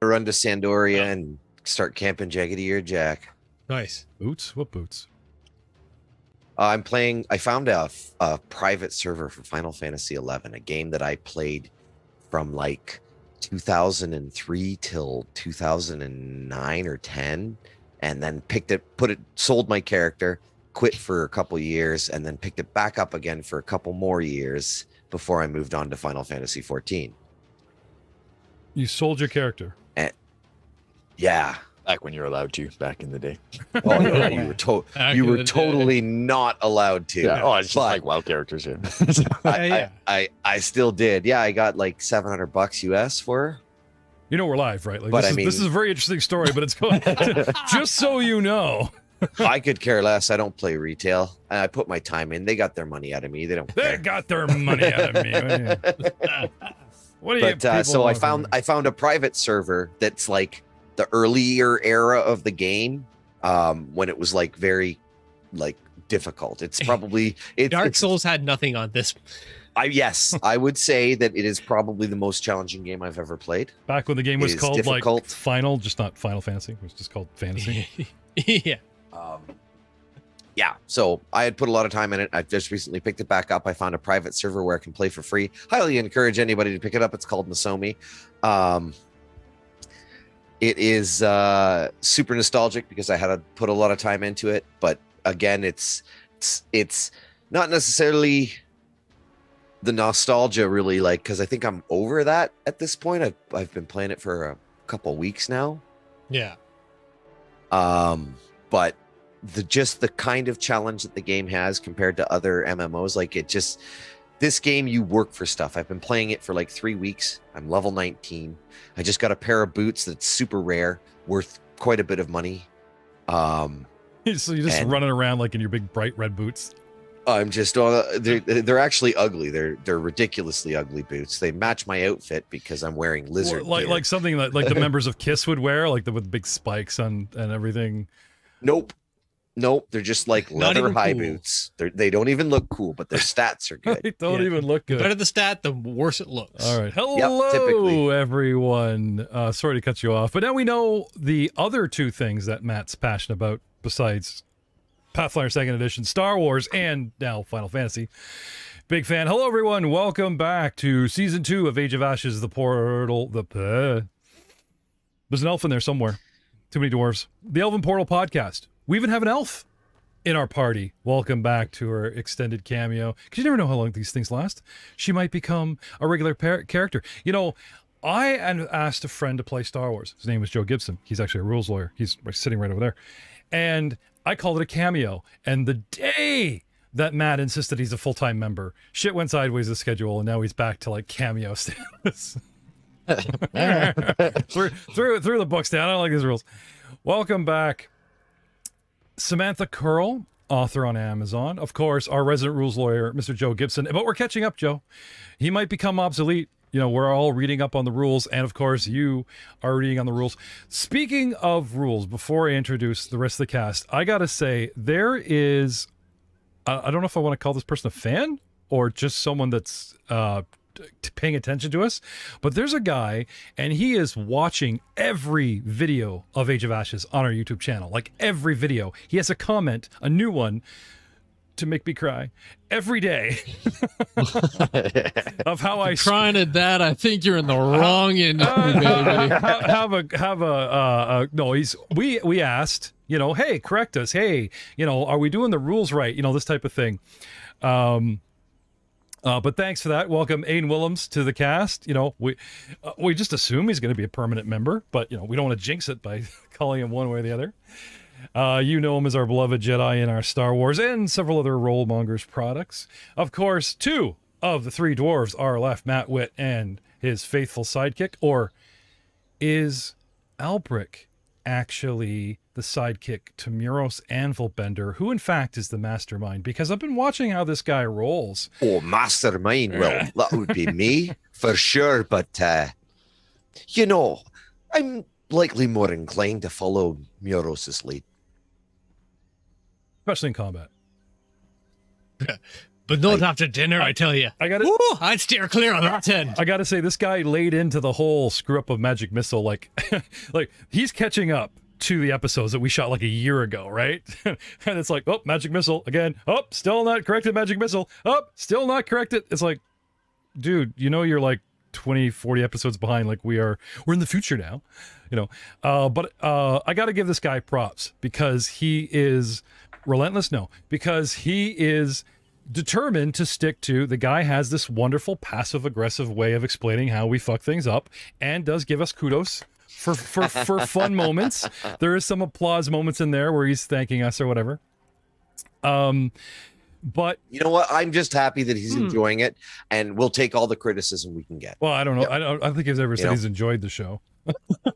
run to Sandoria and start camping Jaggedy Ear Jack. Nice. Boots? What boots? I'm playing. I found a private server for Final Fantasy 11, a game that I played from like 2003 till 2009 or 10, and then sold my character, quit for a couple years, and then picked it back up again for a couple more years before I moved on to Final Fantasy 14. You sold your character. Yeah. Back when you were allowed to, back in the day. Oh, yeah, you were totally not allowed to. Yeah. Oh, it's just like WoW characters. Yeah. I still did. Yeah, I got like $700 US for her. You know we're live, right? Like, But this is a very interesting story, but it's going just so you know. I could care less. I don't play retail. And I put my time in. They got their money out of me. They don't care. They got their money out of me. What do you But so I found a private server that's like the earlier era of the game, when it was like very like difficult. It's probably Dark Souls had nothing on this. I would say that it is probably the most challenging game I've ever played. Back when the game was called difficult. like Final, just not Final Fantasy. It was just called Fantasy. Yeah. Yeah, so I had put a lot of time in it. I just recently picked it back up. I found a private server where I can play for free. Highly encourage anybody to pick it up. It's called Masomi. It is super nostalgic because I had to put a lot of time into it. But again, it's not necessarily the nostalgia really, like, because I think I'm over that at this point. I've been playing it for a couple weeks now. Yeah. But the kind of challenge that the game has compared to other MMOs, like this game, you work for stuff. I've been playing it for like 3 weeks. I'm level 19. I just got a pair of boots that's super rare, worth quite a bit of money. So you're just running around like in your big bright red boots. I'm just they're actually ugly. They're ridiculously ugly boots. They match my outfit because I'm wearing lizard gear. Like something that like the members of Kiss would wear, like with big spikes on and everything. Nope, they're just like leather high boots. They don't even look cool, but their stats are good. They don't even look good. The better the stat, the worse it looks. All right. Hello, everyone. Sorry to cut you off, but now we know the other two things that Matt's passionate about besides Pathfinder 2nd Edition, Star Wars, and now Final Fantasy. Big fan. Hello, everyone. Welcome back to Season 2 of Age of Ashes, The Portal. There's an elf in there somewhere. Too many dwarves. The Elven Portal podcast. We even have an elf in our party. Welcome back to her extended cameo. Because you never know how long these things last. She might become a regular character. You know, I asked a friend to play Star Wars. His name was Joe Gibson. He's actually a rules lawyer. He's sitting right over there. And I called it a cameo. And the day that Matt insisted he's a full-time member, shit went sideways the schedule, and now he's back to like cameo status. threw the books down. I don't like these rules. Welcome back, Samantha Curl, author on Amazon. Of course, our resident rules lawyer, Mr. Joe Gibson. But we're catching up, Joe. He might become obsolete. You know, we're all reading up on the rules, and of course, you are reading on the rules. Speaking of rules, before I introduce the rest of the cast, I gotta say, there is, I don't know if I want to call this person a fan or just someone that's paying attention to us, but there's a guy, and he is watching every video of Age of Ashes on our YouTube channel, like every video. He has a comment, a new one, to make me cry every day of how I crying at that. I think you're in the wrong industry, baby. No, we asked, you know, hey, correct us. Hey, you know, are we doing the rules right? You know, this type of thing. But thanks for that. Welcome Aiden Willems to the cast. You know, we just assume he's going to be a permanent member, but you know, we don't want to jinx it by calling him one way or the other. You know him as our beloved Jedi in our Star Wars and several other Mongers products. Of course, 2 of the 3 dwarves are left, Matt Witt and his faithful sidekick. Or is Albric actually the sidekick to Muros Anvilbender, who in fact is the mastermind? Because I've been watching how this guy rolls. Oh, mastermind? Well, that would be me for sure. But, you know, I'm likely more inclined to follow Muros' lead. Especially in combat. But not after dinner, I tell you. I'd steer clear on that end. I gotta say, this guy laid into the whole screw up of Magic Missile, like, like he's catching up to the episodes that we shot like a year ago, right? And it's like, oh, Magic Missile again. Oh, still not corrected. Magic Missile. Oh, still not corrected. It's like, dude, you know, you're like 20, 40 episodes behind. Like we're in the future now, you know. But I got to give this guy props because he is relentless. No, because he is determined to stick to. The guy has this wonderful passive aggressive way of explaining how we fuck things up, and does give us kudos for fun moments. There is some applause moments in there where he's thanking us or whatever. But you know what? I'm just happy that he's enjoying it, and we'll take all the criticism we can get. Well, I don't know. I don't think he's ever said he's enjoyed the show.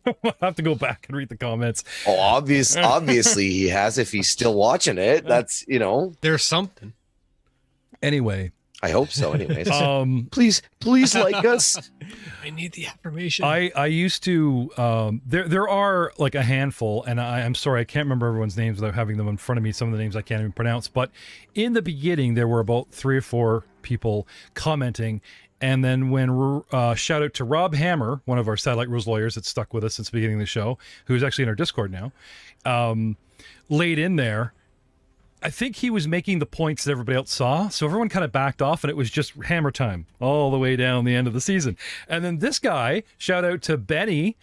I'll have to go back and read the comments. Oh, obviously he has. If he's still watching it, that's, you know, there's something. Anyway, I hope so. Anyways, please like us. I need the affirmation. I used to. There are like a handful, and I'm sorry, I can't remember everyone's names without having them in front of me. Some of the names I can't even pronounce. But in the beginning, there were about 3 or 4 people commenting. And then when shout out to Rob Hammer, one of our Satellite Rules lawyers that's stuck with us since the beginning of the show, who's actually in our Discord now, laid in there. I think he was making the points that everybody else saw, so everyone kind of backed off, and it was just hammer time all the way down the end of the season. And then this guy, shout out to Benny,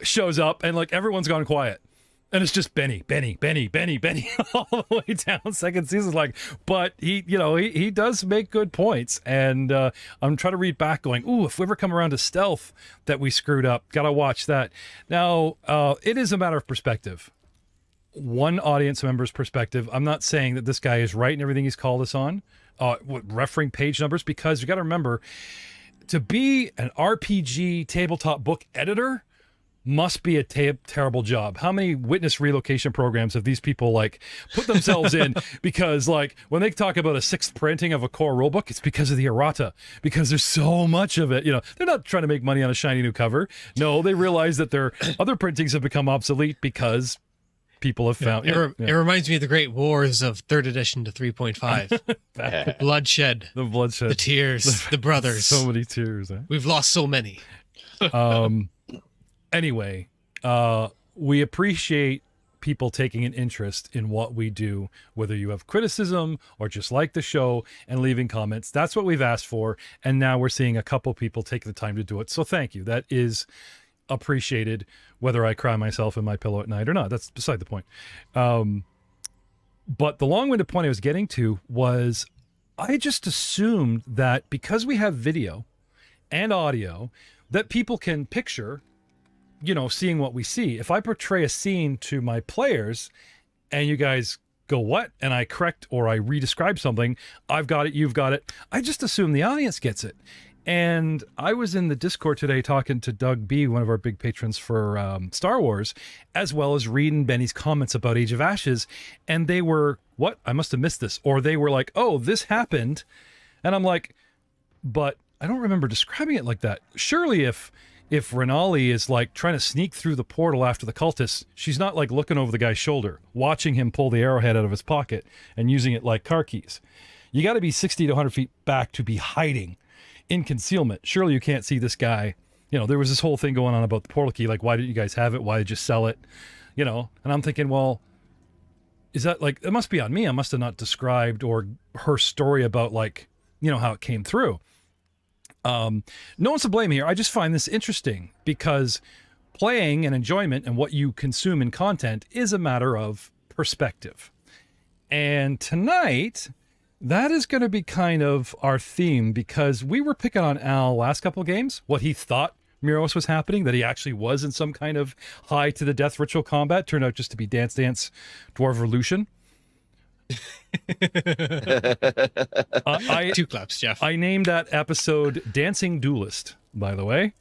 shows up, and like everyone's gone quiet. And it's just Benny, all the way down second season. Like, but he does make good points. And I'm trying to read back going, ooh, if we ever come around to stealth that we screwed up, gotta watch that. Now, it is a matter of perspective. One audience member's perspective. I'm not saying that this guy is right in everything he's called us on, referring page numbers, because you got to remember, to be an RPG tabletop book editor must be a terrible job. How many witness relocation programs have these people like put themselves in? Because like when they talk about a 6th printing of a core rulebook, it's because of the errata, because there's so much of it. You know, they're not trying to make money on a shiny new cover. No, they realize that their other printings have become obsolete because people have found it reminds me of the great wars of 3rd edition to 3.5. The bloodshed, the tears, the brothers. So many tears. We've lost so many. Anyway, we appreciate people taking an interest in what we do, whether you have criticism or just like the show and leaving comments. That's what we've asked for, and now we're seeing a couple people take the time to do it. So thank you. That is appreciated, whether I cry myself in my pillow at night or not. That's beside the point. But the long-winded point I was getting to was, I just assumed that because we have video and audio, that people can picture, you know, seeing what we see. If I portray a scene to my players and you guys go, what? And I correct or I re-describe something, I've got it, you've got it. I just assume the audience gets it. And I was in the Discord today talking to Doug B., one of our big patrons for Star Wars, as well as reading Benny's comments about Age of Ashes. And they were, what? I must have missed this. Or they were like, oh, this happened. And I'm like, but I don't remember describing it like that. Surely if Renali is like trying to sneak through the portal after the cultists, she's not like looking over the guy's shoulder, watching him pull the arrowhead out of his pocket and using it like car keys. You got to be 60 to 100 feet back to be hiding in concealment. Surely you can't see this guy. You know, there was this whole thing going on about the portal key. Like, why didn't you guys have it? Why did you sell it? You know, and I'm thinking, well, is that like, it must be on me. I must have not described or her story about like, you know, how it came through. No one's to blame here. I just find this interesting because playing and enjoyment and what you consume in content is a matter of perspective. And tonight, that is going to be kind of our theme, because we were picking on Al last couple of games, what he thought Miros was happening, that he actually was in some kind of high to the death ritual combat. Turned out just to be Dance Dance Dwarf Revolution. 2 claps, Jeff. I named that episode Dancing Duelist, by the way,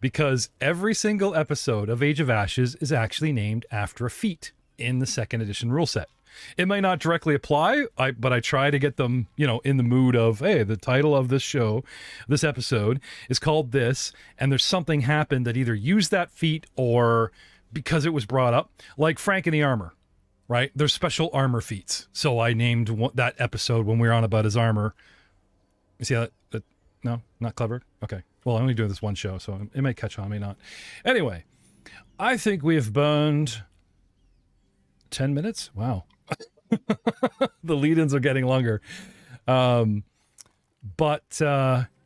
because every single episode of Age of Ashes is actually named after a feat in the 2nd edition rule set. It might not directly apply, but I try to get them, you know, in the mood of, hey, the title of this show, this episode is called this, and there's something happened that either used that feat or because it was brought up, like Frank in the Armor, right? There's special armor feats. So I named that episode when we were on about his armor. You see that? No, not clever. Okay. Well, I'm only doing this one show, so it may catch on, may not. Anyway, I think we have burned 10 minutes. Wow. The lead-ins are getting longer. But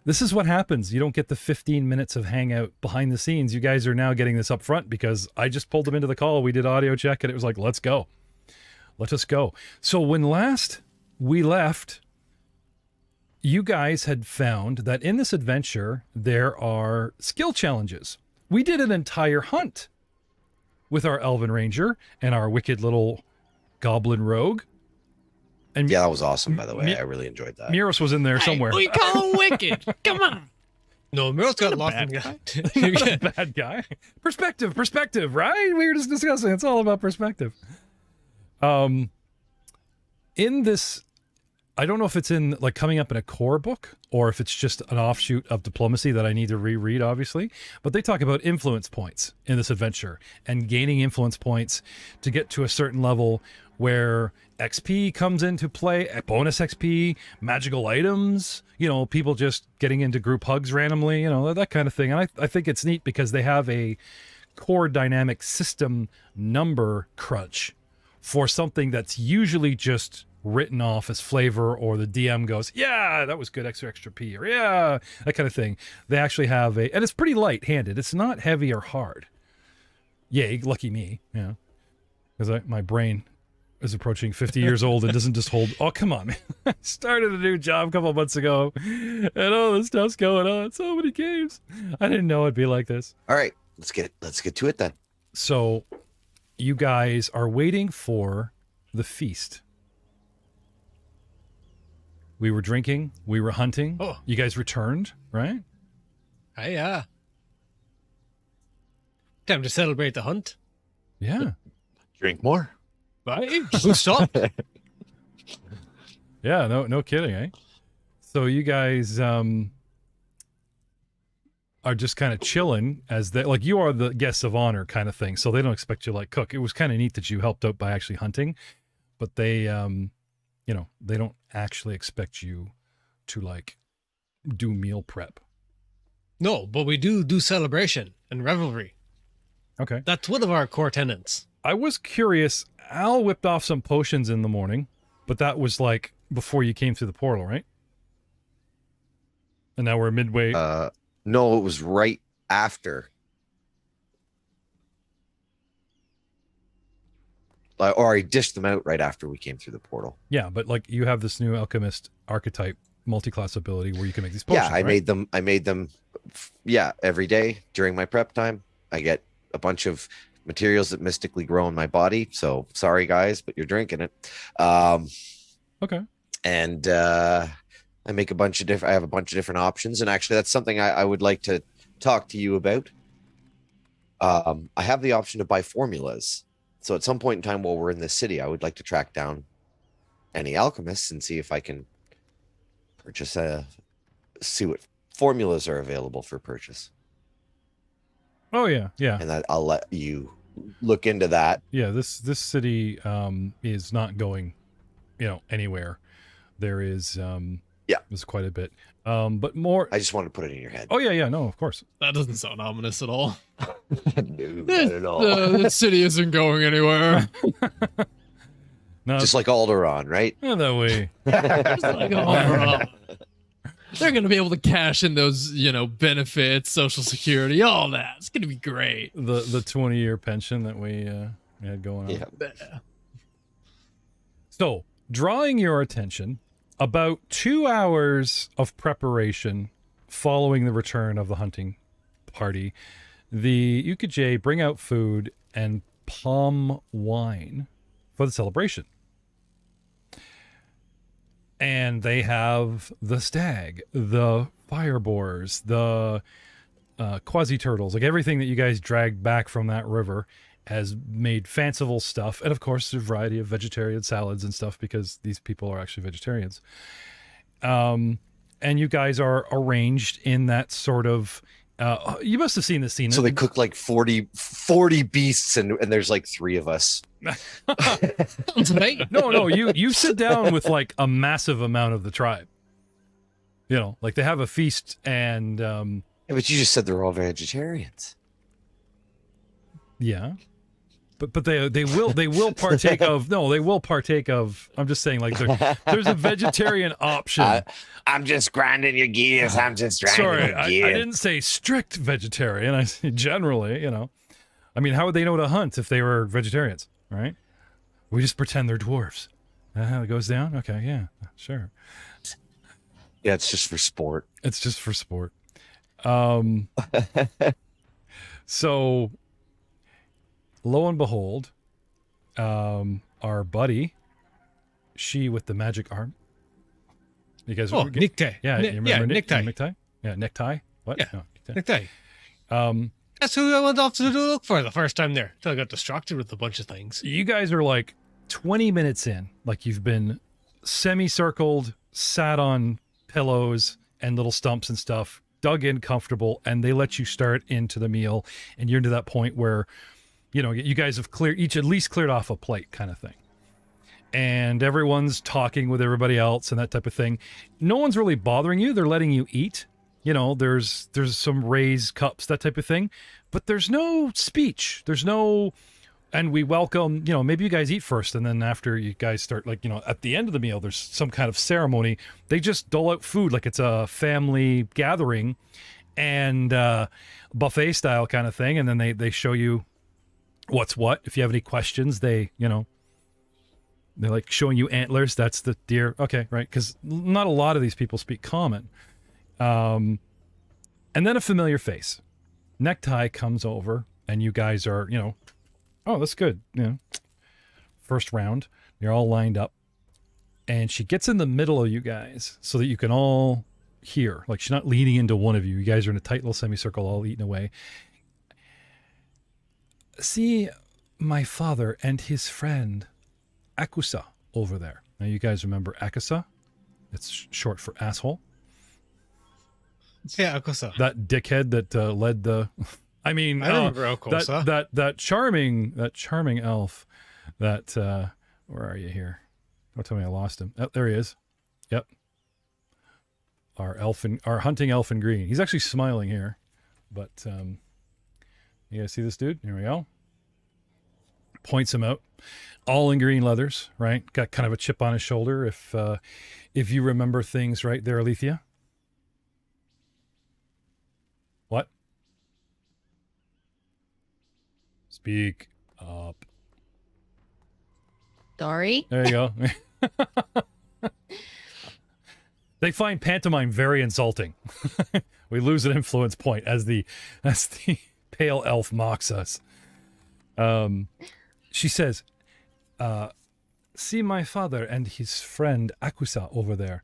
this is what happens. You don't get the 15 minutes of hangout behind the scenes. You guys are now getting this up front because I just pulled them into the call. We did audio check and it was like, let's go. Let us go. So when last we left, you guys had found that in this adventure, there are skill challenges. We did an entire hunt with our Elven Ranger and our wicked little Goblin Rogue. And yeah, that was awesome, by the way. I really enjoyed that. Miros was in there somewhere. We call him wicked. Come on. No, Miros got lost in the Not a bad guy. Perspective, right? We were just discussing. It's all about perspective. In this, I don't know if it's in like coming up in a core book or if it's just an offshoot of diplomacy that I need to reread, obviously. But they talk about influence points in this adventure and gaining influence points to get to a certain level where XP comes into play, bonus XP, magical items, you know, people just getting into group hugs randomly, you know, that kind of thing. And I think it's neat because they have a core dynamic system number crunch for something that's usually just written off as flavor, or the DM goes, yeah, that was good, extra P, or yeah, that kind of thing. They actually have and it's pretty light-handed. It's not heavy or hard. Yay, lucky me, yeah. Because my brain is approaching 50 years old and doesn't just hold, oh, come on, man. I started a new job a couple of months ago, and all this stuff's going on. So many games. I didn't know it'd be like this. All right, let's get to it then. So you guys are waiting for the feast. We were drinking, we were hunting. Oh. You guys returned, right? Yeah. Time to celebrate the hunt. Yeah. Drink more. Right? Who stopped? Yeah, no kidding, eh? So you guys are just kind of chilling as they, like, you are the guests of honor kind of thing. So they don't expect you to like cook. It was kind of neat that you helped out by actually hunting, but they, you know, they don't actually expect you to like do meal prep. No, but we do celebration and revelry. Okay. That's one of our core tenets. I was curious. Al whipped off some potions in the morning, but that was like before you came through the portal, right? And now we're midway. No, it was right after. Or I dished them out right after we came through the portal. Yeah, but like you have this new alchemist archetype multi-class ability where you can make these potions. Yeah, I made them. Yeah, every day during my prep time, I get a bunch of materials that mystically grow in my body. So sorry guys, but you're drinking it. Okay. And I make a bunch of different. I have a bunch of different options, and actually, that's something I would like to talk to you about. I have the option to buy formulas. So at some point in time while we're in this city, I would like to track down any alchemists and see if I can purchase see what formulas are available for purchase. Oh yeah, yeah. And I'll let you look into that. Yeah, this city is not going, you know, anywhere. There is there's quite a bit. But more, I just want to put it in your head. Oh yeah, no, of course. That doesn't sound ominous at all. No, not at all. The city isn't going anywhere. No, just like Alderaan, right? Yeah, that way. Just like Alderaan. They're going to be able to cash in those, you know, benefits, Social Security, all that. It's going to be great. The 20-year pension that we had going on. Yeah. So, drawing your attention, about 2 hours of preparation following the return of the hunting party, the UKJ bring out food and palm wine for the celebration. And they have the stag, the fire boars, the quasi-turtles, like everything that you guys dragged back from that river has made fanciful stuff. And of course, a variety of vegetarian salads and stuff because these people are actually vegetarians. And you guys are arranged in that sort of You must have seen this scene. So they cook like 40 beasts, and there's like 3 of us. Right? No, you sit down with like a massive amount of the tribe. You know, like they have a feast, and Yeah, but you just said they're all vegetarians. yeah, but they will partake of. No, they will partake of. I'm just saying, like there's a vegetarian option. I'm just grinding your gears. I'm just grinding Sorry, your I gears. didn't say strict vegetarian. I say generally, you know. I mean, how would they know to hunt if they were vegetarians, right? We just pretend they're dwarves. How it goes down? Okay, yeah, sure. Yeah, it's just for sport. It's just for sport. So, lo and behold, our buddy, she with the magic arm. You guys, necktie. Yeah, you remember necktie. Necktie? Yeah, necktie. What? Yeah, no, necktie. Um, That's who I went off to look for the first time there. Until I got distracted with a bunch of things. you guys are like 20 minutes in, like you've been semicircled, sat on pillows and little stumps and stuff, dug in comfortable, and they let you start into the meal, and you're into that point where, you know, you guys have at least cleared off a plate kind of thing. And everyone's talking with everybody else and that type of thing. No one's really bothering you. They're letting you eat. You know, there's some raised cups, that type of thing. But there's no speech. There's no, and we welcome, you know, maybe you guys eat first, and then after you guys start, like, you know, at the end of the meal, there's some kind of ceremony. They just dole out food like it's a family gathering and buffet style kind of thing. And then they show you what's what. If you have any questions, they, you know, they're like showing you antlers. That's the deer. Okay, right. Because not a lot of these people speak common. And then a familiar face. Necktie comes over, and you guys are, you know, oh, that's good. You know, first round, you're all lined up, and she gets in the middle of you guys so that you can all hear. Like, she's not leaning into one of you. You guys are in a tight little semicircle, all eating away. See my father and his friend Akusa over there. Now, you guys remember Akusa? It's short for asshole. Yeah, Akusa. That dickhead that led the. I mean, I remember Akusa. That charming elf. That where are you here? Don't tell me I lost him. Oh, there he is. Yep. Our hunting elf in green. He's actually smiling here, but you guys see this dude? Here we go. Points him out. All in green leathers, right? Got kind of a chip on his shoulder. If you remember things right there, Alethea. What? Speak up. Sorry. There you go. They find pantomime very insulting. We lose an influence point as the pale elf mocks us. She says, see my father and his friend Akusa over there.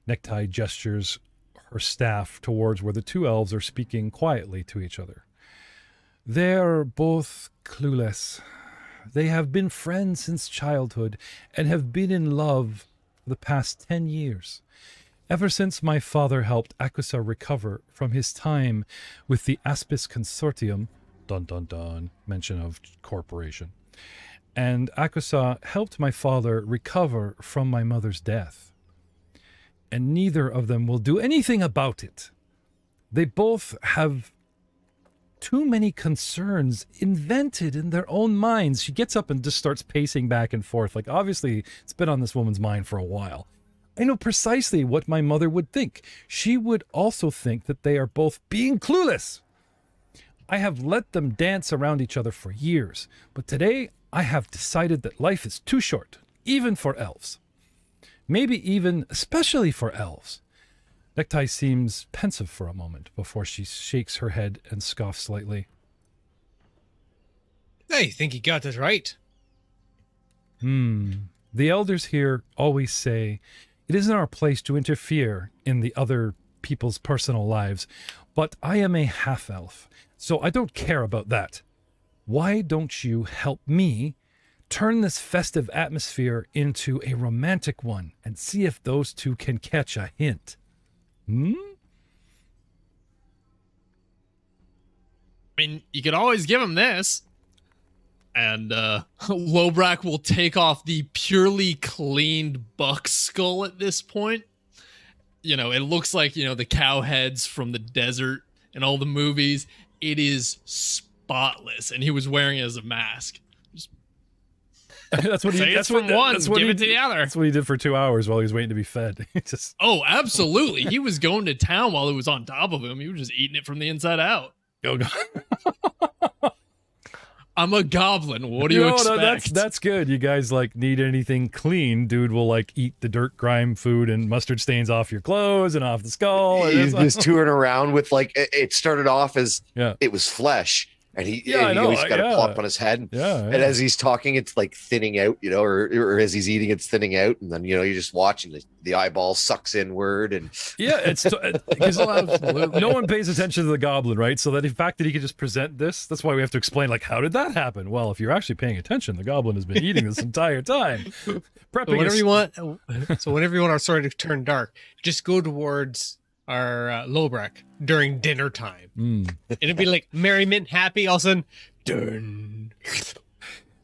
Necktie gestures her staff towards where the two elves are speaking quietly to each other. They're both clueless. They have been friends since childhood and have been in love for the past 10 years. Ever since my father helped Akusa recover from his time with the Aspis Consortium, dun dun dun, mention of corporation, and Akusa helped my father recover from my mother's death. And neither of them will do anything about it. They both have too many concerns invented in their own minds. She gets up and just starts pacing back and forth. Like, obviously, it's been on this woman's mind for a while. I know precisely what my mother would think. She would also think that they are both being clueless. I have let them dance around each other for years, but today I have decided that life is too short, even for elves. Maybe even especially for elves. Necktie seems pensive for a moment before she shakes her head and scoffs slightly. I think you got it right. The elders here always say it isn't our place to interfere in the other people's personal lives, but I am a half-elf, so I don't care about that. Why don't you help me turn this festive atmosphere into a romantic one and see if those two can catch a hint? mean, you could always give him this. And Lobrak will take off the purely cleaned buck skull at this point. You know, it looks like, you know, the cow heads from the desert in all the movies. It is spotless, and he was wearing it as a mask. That's what he. That's from one. That's what give he it to the other. That's what he did for 2 hours while he was waiting to be fed. Just... Oh, absolutely. He was going to town while it was on top of him. He was just eating it from the inside out. Oh God. I'm a goblin. What do you expect? That's good. You guys like need anything clean, dude will like eat the dirt, grime, food, and mustard stains off your clothes and off the skull. He's just touring around with like it started off as it was flesh. And he's got a plop on his head. And as he's talking, it's like thinning out, you know, or as he's eating, it's thinning out. And then, you know, you're just watching the eyeball sucks inward. And it's because no one pays attention to the goblin, right? So that the fact that he could just present this, that's why we have to explain, like, how did that happen? Well, if you're actually paying attention, the goblin has been eating this entire time. Prepping whenever you want, so whenever you want our story to turn dark, just go towards our Lobrak during dinner time. It'd be like merriment, happy, all of a sudden, dun.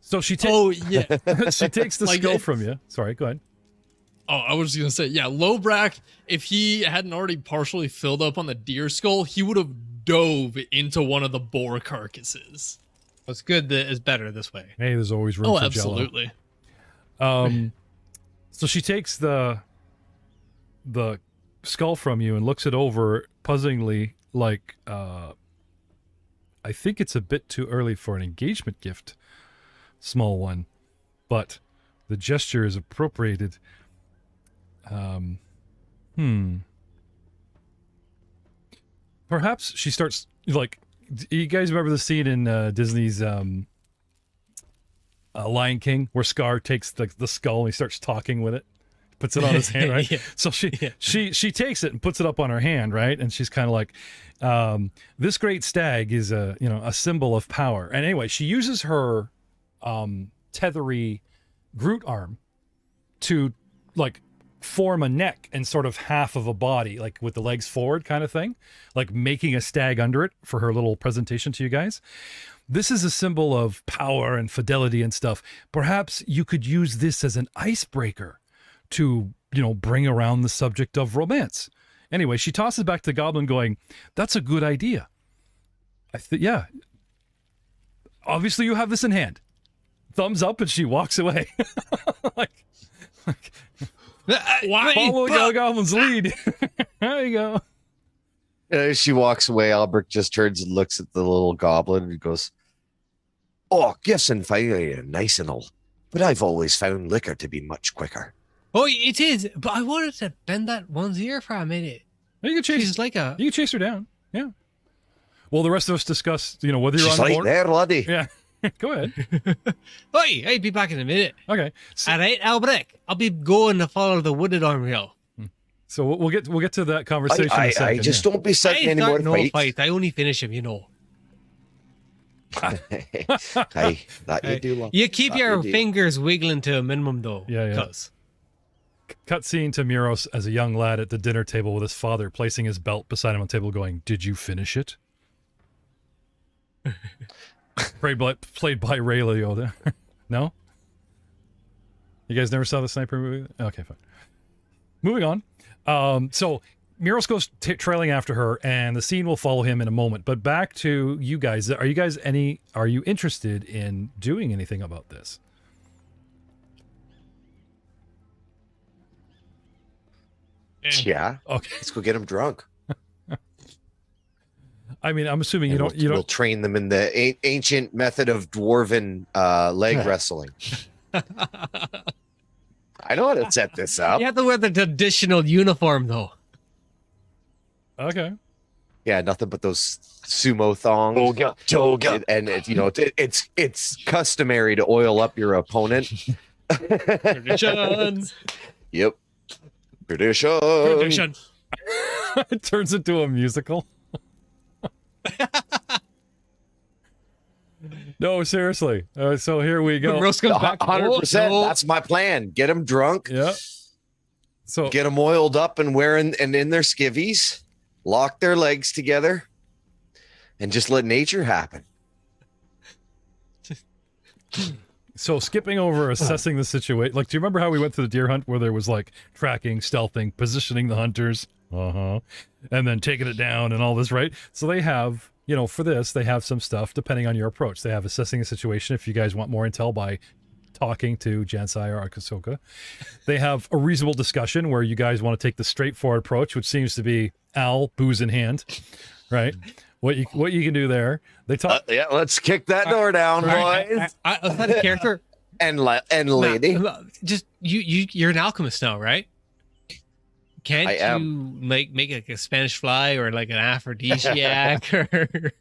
So she takes she takes the skull from you. Sorry, go ahead. Oh, I was gonna say, yeah, Lobrak, if he hadn't already partially filled up on the deer skull, he would have dove into one of the boar carcasses. What's good that is better this way. Hey, there's always room for absolutely. Jello. So she takes the skull from you and looks it over puzzlingly, like I think it's a bit too early for an engagement gift, small one, but the gesture is appropriated. Perhaps she starts, like, you guys remember the scene in Disney's Lion King where Scar takes the skull and he starts talking with it? Puts it on his hand, right? So she takes it and puts it up on her hand, right? And she's kind of like, this great stag is a symbol of power. And anyway, she uses her tethery Groot arm to like form a neck and sort of half of a body, like with the legs forward kind of thing, like making a stag under it for her little presentation to you guys. This is a symbol of power and fidelity and stuff. Perhaps you could use this as an icebreaker to, bring around the subject of romance. Anyway, she tosses back to the goblin going, that's a good idea. Yeah. Obviously you have this in hand. Thumbs up, and she walks away. Follow the goblin's lead. There you go. As she walks away, Albrecht just turns and looks at the little goblin and goes, "Oh, gifts and fire are nice and all, but I've always found liquor to be much quicker." Oh, it is, but I wanted to bend that one's ear for a minute. You can chase. You can chase her down. Yeah. Well, the rest of us discuss, whether you're She's on right board. there, laddie. Yeah. Go ahead. Oi, I'll be back in a minute. Okay. All right, Albrecht. I'll be going to follow the wooded arm hill. So we'll get to that conversation in a second. I just don't be setting any more fights. I only finish him, That you do love. You keep your fingers wiggling to a minimum, though. Yeah. Cutscene to Muros as a young lad at the dinner table with his father, placing his belt beside him on the table, going, "Did you finish it?" played by Ray Liotta. No? You guys never saw the Sniper movie? Okay, fine. Moving on. So Muros goes trailing after her, and the scene will follow him in a moment. But back to you guys. Are you interested in doing anything about this? Yeah. Okay. Let's go get him drunk. I mean, I'm assuming you don't. We'll train them in the ancient method of dwarven leg wrestling. I know how to set this up. You have to wear the traditional uniform, though. Okay. Yeah, nothing but those sumo thongs. Toga. And it's customary to oil up your opponent. Traditions. Yep. Tradition. It turns into a musical. No, seriously. So here we go. Rose comes back. 100%. That's my plan. Get them drunk. Yeah. So get them oiled up and wearing and in their skivvies. Lock their legs together. and just let nature happen. So skipping over assessing the situation, like, do you remember how we went through the deer hunt where there was like tracking, stealthing, positioning the hunters, and then taking it down and all this, right? So they have, you know, for this, they have some stuff depending on your approach. They have assessing the situation if you guys want more intel by talking to Jansai or Akasoka. They have a reasonable discussion where you guys want to take the straightforward approach, which seems to be Al, booze in hand, right? What you can do there. They talk. Yeah, let's kick that door down, boys. Was that a character? And lady. Just you're an alchemist now, right? Can't I you am. make like a Spanish fly or like an aphrodisiac? Or...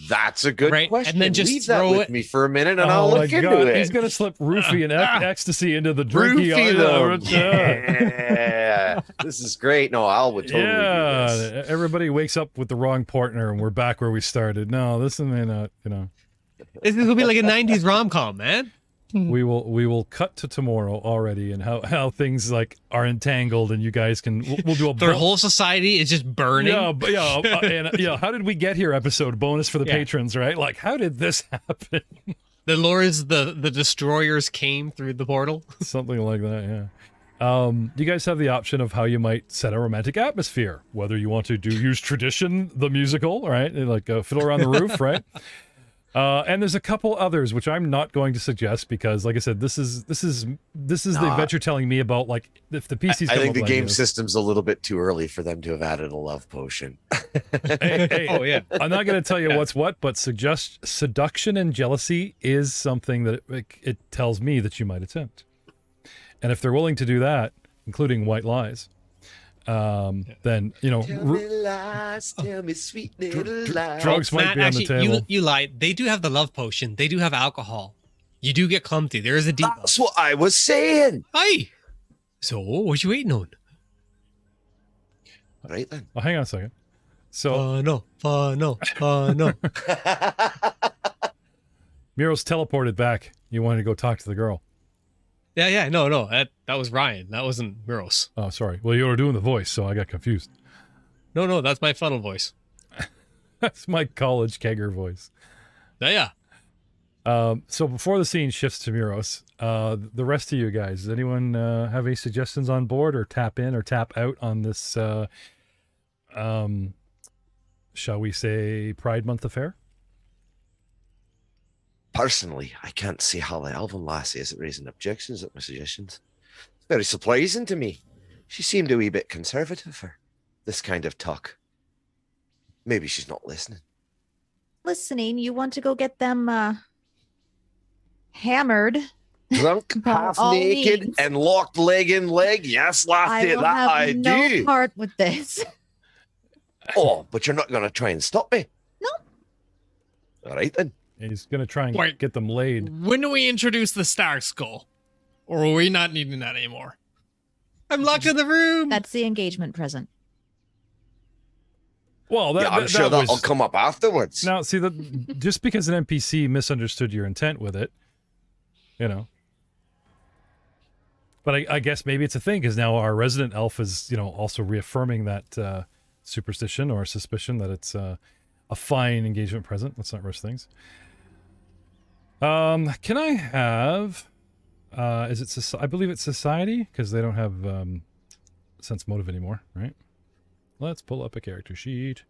That's a good Right, question. and then just Leave that throw with it- me for a minute, and I'll look into it. He's gonna slip roofie and ecstasy into the drinky. Roofie them. Yeah, this is great. No, Al would totally do this. Everybody wakes up with the wrong partner, and we're back where we started. No, this may not. You know, This will be like a '90s rom-com, man. we will cut to tomorrow already, and how things like are entangled, and you guys can. We'll do a Their whole society is just burning. Yeah, but and how did we get here? Episode bonus for the patrons, right? Like, how did this happen? The lures, the destroyers came through the portal. Something like that, yeah. You guys have the option of how you might set a romantic atmosphere, whether you want to use tradition, the musical, right? Like Fiddle Around the Roof, right? And there's a couple others which I'm not going to suggest because, like I said, this is the adventure telling me about, like, if the PCs. I think the game system's a little bit too early for them to have added a love potion. Hey, oh yeah, I'm not going to tell you what's what, but seduction and jealousy is something that it tells me that you might attempt. And if they're willing to do that, including white lies, then, you know, Tell me lies, tell me sweet little lies. drugs might be on the table. You lied. They do have the love potion. They do have alcohol. You do get clumsy. There is a debuff. That's what I was saying. Aye. So what you waiting on? All right then. Oh, hang on a second. So no. Miro's teleported back. You wanted to go talk to the girl. Yeah. No. That was Ryan. That wasn't Miros. Oh, sorry. Well, you were doing the voice, so I got confused. No. That's my funnel voice. That's my college kegger voice. Yeah. So before the scene shifts to Miros, the rest of you guys, does anyone have any suggestions on board or tap in or tap out on this, shall we say, Pride Month affair? Personally, I can't see how the Elven lassie isn't raising objections at my suggestions. It's very surprising to me. She seemed a wee bit conservative for this kind of talk. Maybe she's not listening. Listening, you want to go get them hammered. Drunk, half naked, means. and locked leg in leg. Yes, lassie, that I no do. part with this. Oh, but you're not going to try and stop me? No. All right then. He's going to try and Wait. get them laid. When do we introduce the Star Skull? Or are we not needing that anymore? I'm locked in the room. That's the engagement present. Well, I'm sure that'll come up afterwards. Now, see, just because an NPC misunderstood your intent with it, you know. But I guess maybe it's a thing, because now our resident elf is, you know, also reaffirming that superstition or suspicion that it's a fine engagement present. Let's not rush things. Can I have... is it? I believe it's society, because they don't have sense motive anymore, right? Let's pull up a character sheet.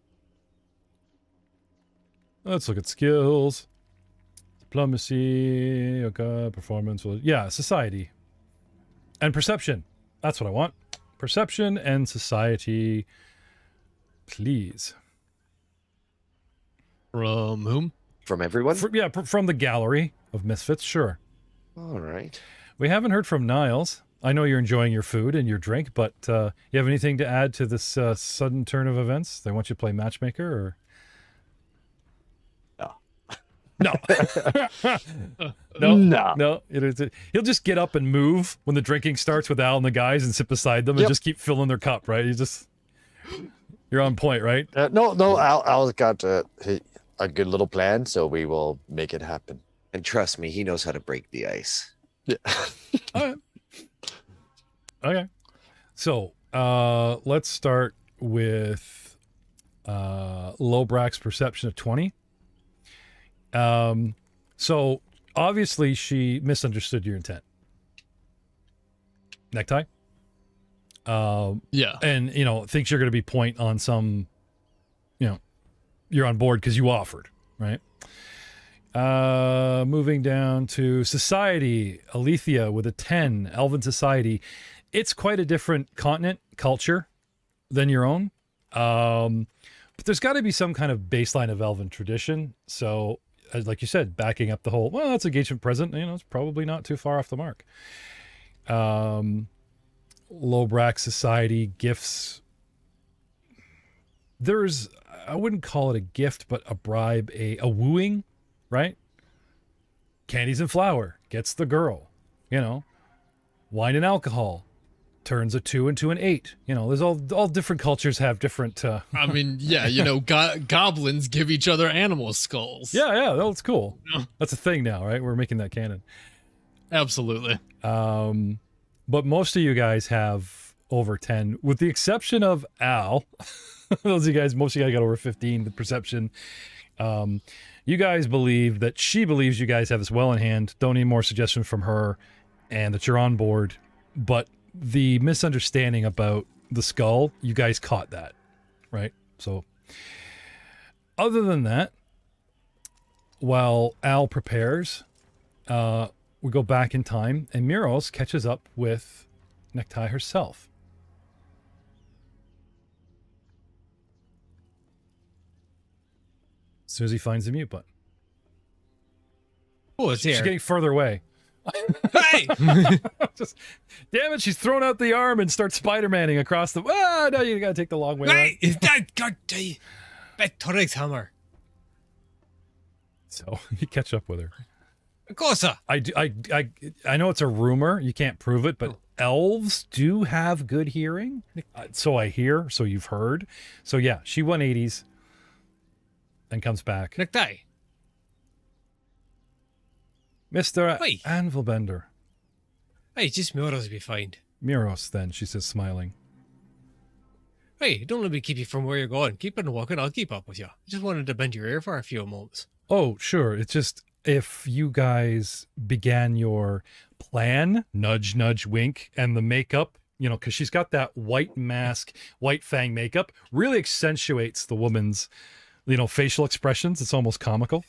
Let's look at skills. Diplomacy, okay, performance. Well, yeah, society. And perception. That's what I want. Perception and society, please. From whom? From everyone? From the gallery of misfits, sure. All right. We haven't heard from Niles. I know you're enjoying your food and your drink, but you have anything to add to this sudden turn of events? They want you to play matchmaker, or? No. No. He'll just get up and move when the drinking starts with Al and the guys and sit beside them and just keep filling their cup, right? You're on point, right? No. Al's got a good little plan, so we will make it happen. And trust me, he knows how to break the ice. Yeah. All right. Okay. So, let's start with Lobrak's perception of 20. So obviously she misunderstood your intent. Necktie? Yeah. And, you know, thinks you're going to be point on some, you know, you're on board because you offered, right? Moving down to society, Alethea with a 10, Elven society. It's quite a different continent, culture than your own. But there's got to be some kind of baseline of Elven tradition. So, like you said, backing up the whole, well, that's engagement present, you know, it's probably not too far off the mark. Lobrak society, gifts. There's, I wouldn't call it a gift, but a bribe, a wooing, right? Candies and flour gets the girl, you know. Wine and alcohol turns a 2 into an 8. You know, there's all different cultures have different. I mean, yeah, you know, goblins give each other animal skulls. Yeah, that's cool. That's a thing now, right? We're making that canon. Absolutely. But most of you guys have over 10, with the exception of Al. Most of you guys got over 15 with perception. You guys believe that she believes you guys have this well in hand. Don't need more suggestion from her, and that you're on board. But the misunderstanding about the skull, you guys caught that, right? So, other than that, while Al prepares, we go back in time, and Miros catches up with Necktie herself. As soon as he finds the mute button. Oh, it's here. She's getting further away. Hey! Just, damn it, she's thrown out the arm and starts Spider-Manning across the... Ah, no, you gotta take the long way around. Hey! Is that God? Torre's hammer. So, you catch up with her. Of course, I know it's a rumor. You can't prove it, but elves do have good hearing. So I hear, so you've heard. So yeah, she 180s and comes back. Necktie. Mr. Hey. Anvilbender. Hey, just Miros be fine. Miros, then, she says, smiling. Hey, don't let me keep you from where you're going. Keep on walking, I'll keep up with you. I just wanted to bend your ear for a few moments. Oh, sure. It's just, if you guys began your plan, nudge, nudge, wink, and the makeup, you know, because she's got that white mask, white fang makeup, really accentuates the woman's, you know, facial expressions. It's almost comical.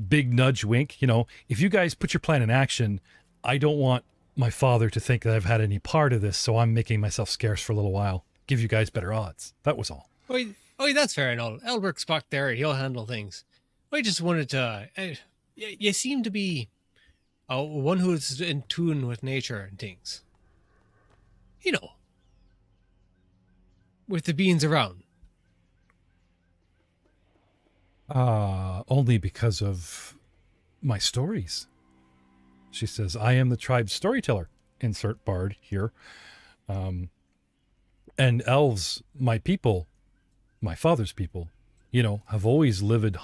Big nudge, wink. You know, if you guys put your plan in action, I don't want my father to think that I've had any part of this, so I'm making myself scarce for a little while. Give you guys better odds. That was all. Oh, that's fair and all. Elbert's back there. He'll handle things. I just wanted to... you seem to be one who's in tune with nature and things. You know. With the beings around. Only because of my stories. She says, I am the tribe's storyteller. Insert bard here. And elves, my people, my father's people, you know, have always lived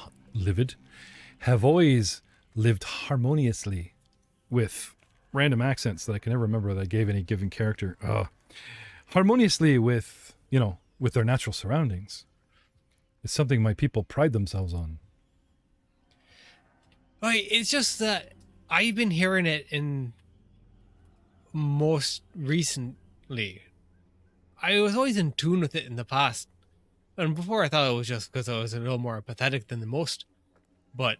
harmoniously with random accents that I can never remember that I gave any given character. Harmoniously with, you know, with their natural surroundings. It's something my people pride themselves on. It's just that I've been hearing it in most recently. I was always in tune with it in the past. And before I thought it was just because I was a little more pathetic than the most. But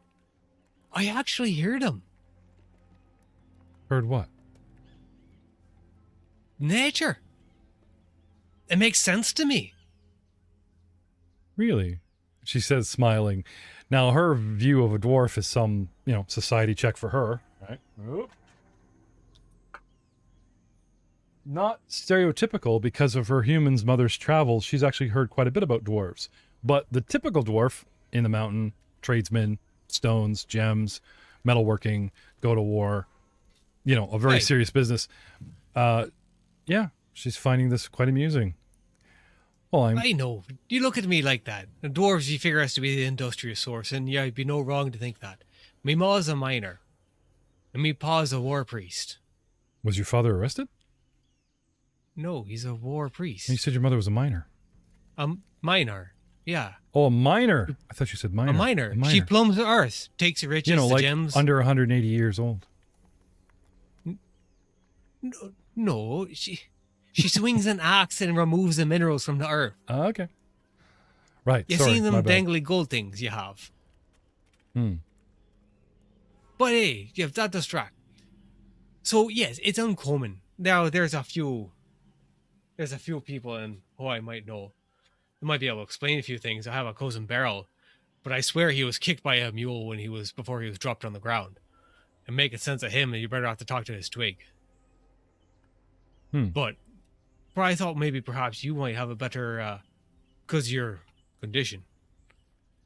I actually heard them. Heard what? Nature. It makes sense to me. Really? She says, smiling. Now, her view of a dwarf is some, you know, society check for her. Right? Oop. Not stereotypical because of her human's mother's travels. She's actually heard quite a bit about dwarves. But the typical dwarf in the mountain, tradesman, stones, gems, metalworking, go to war, you know, a very serious business. Yeah, she's finding this quite amusing. Well, I know. You look at me like that. The dwarves, you figure us to be the industrious source, and yeah, it'd be no wrong to think that. Me ma's a miner, and me pa's a war priest. Was your father arrested? No, he's a war priest. You said your mother was a miner. Minor. Yeah. Oh, a miner. I thought you said minor. A miner. She plumbs the earth, takes the riches, the like gems. under 180 years old. No, she swings an axe and removes the minerals from the earth. Okay. Right. You sorry, see them my bad. dangly gold things you have. Hmm. But hey, you have that distract. So yes, it's uncommon. Now there's a few people in who I might know. I might be able to explain a few things. I have a cousin Beryl, but I swear he was kicked by a mule before he was dropped on the ground. And making sense of him, and you better have to talk to his twig. But I thought maybe perhaps you might have a better, cause your condition.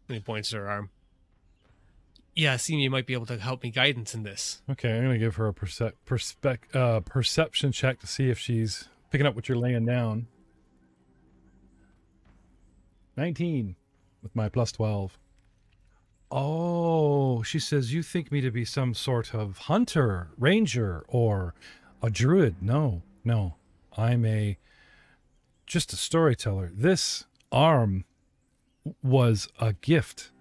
And he points to her arm. Yeah, seem you might be able to help me guidance in this. Okay, I'm gonna give her a perception check to see if she's picking up what you're laying down. 19 with my plus 12. Oh, she says, you think me to be some sort of hunter, ranger, or a druid. No, I'm just a storyteller. This arm was a gift.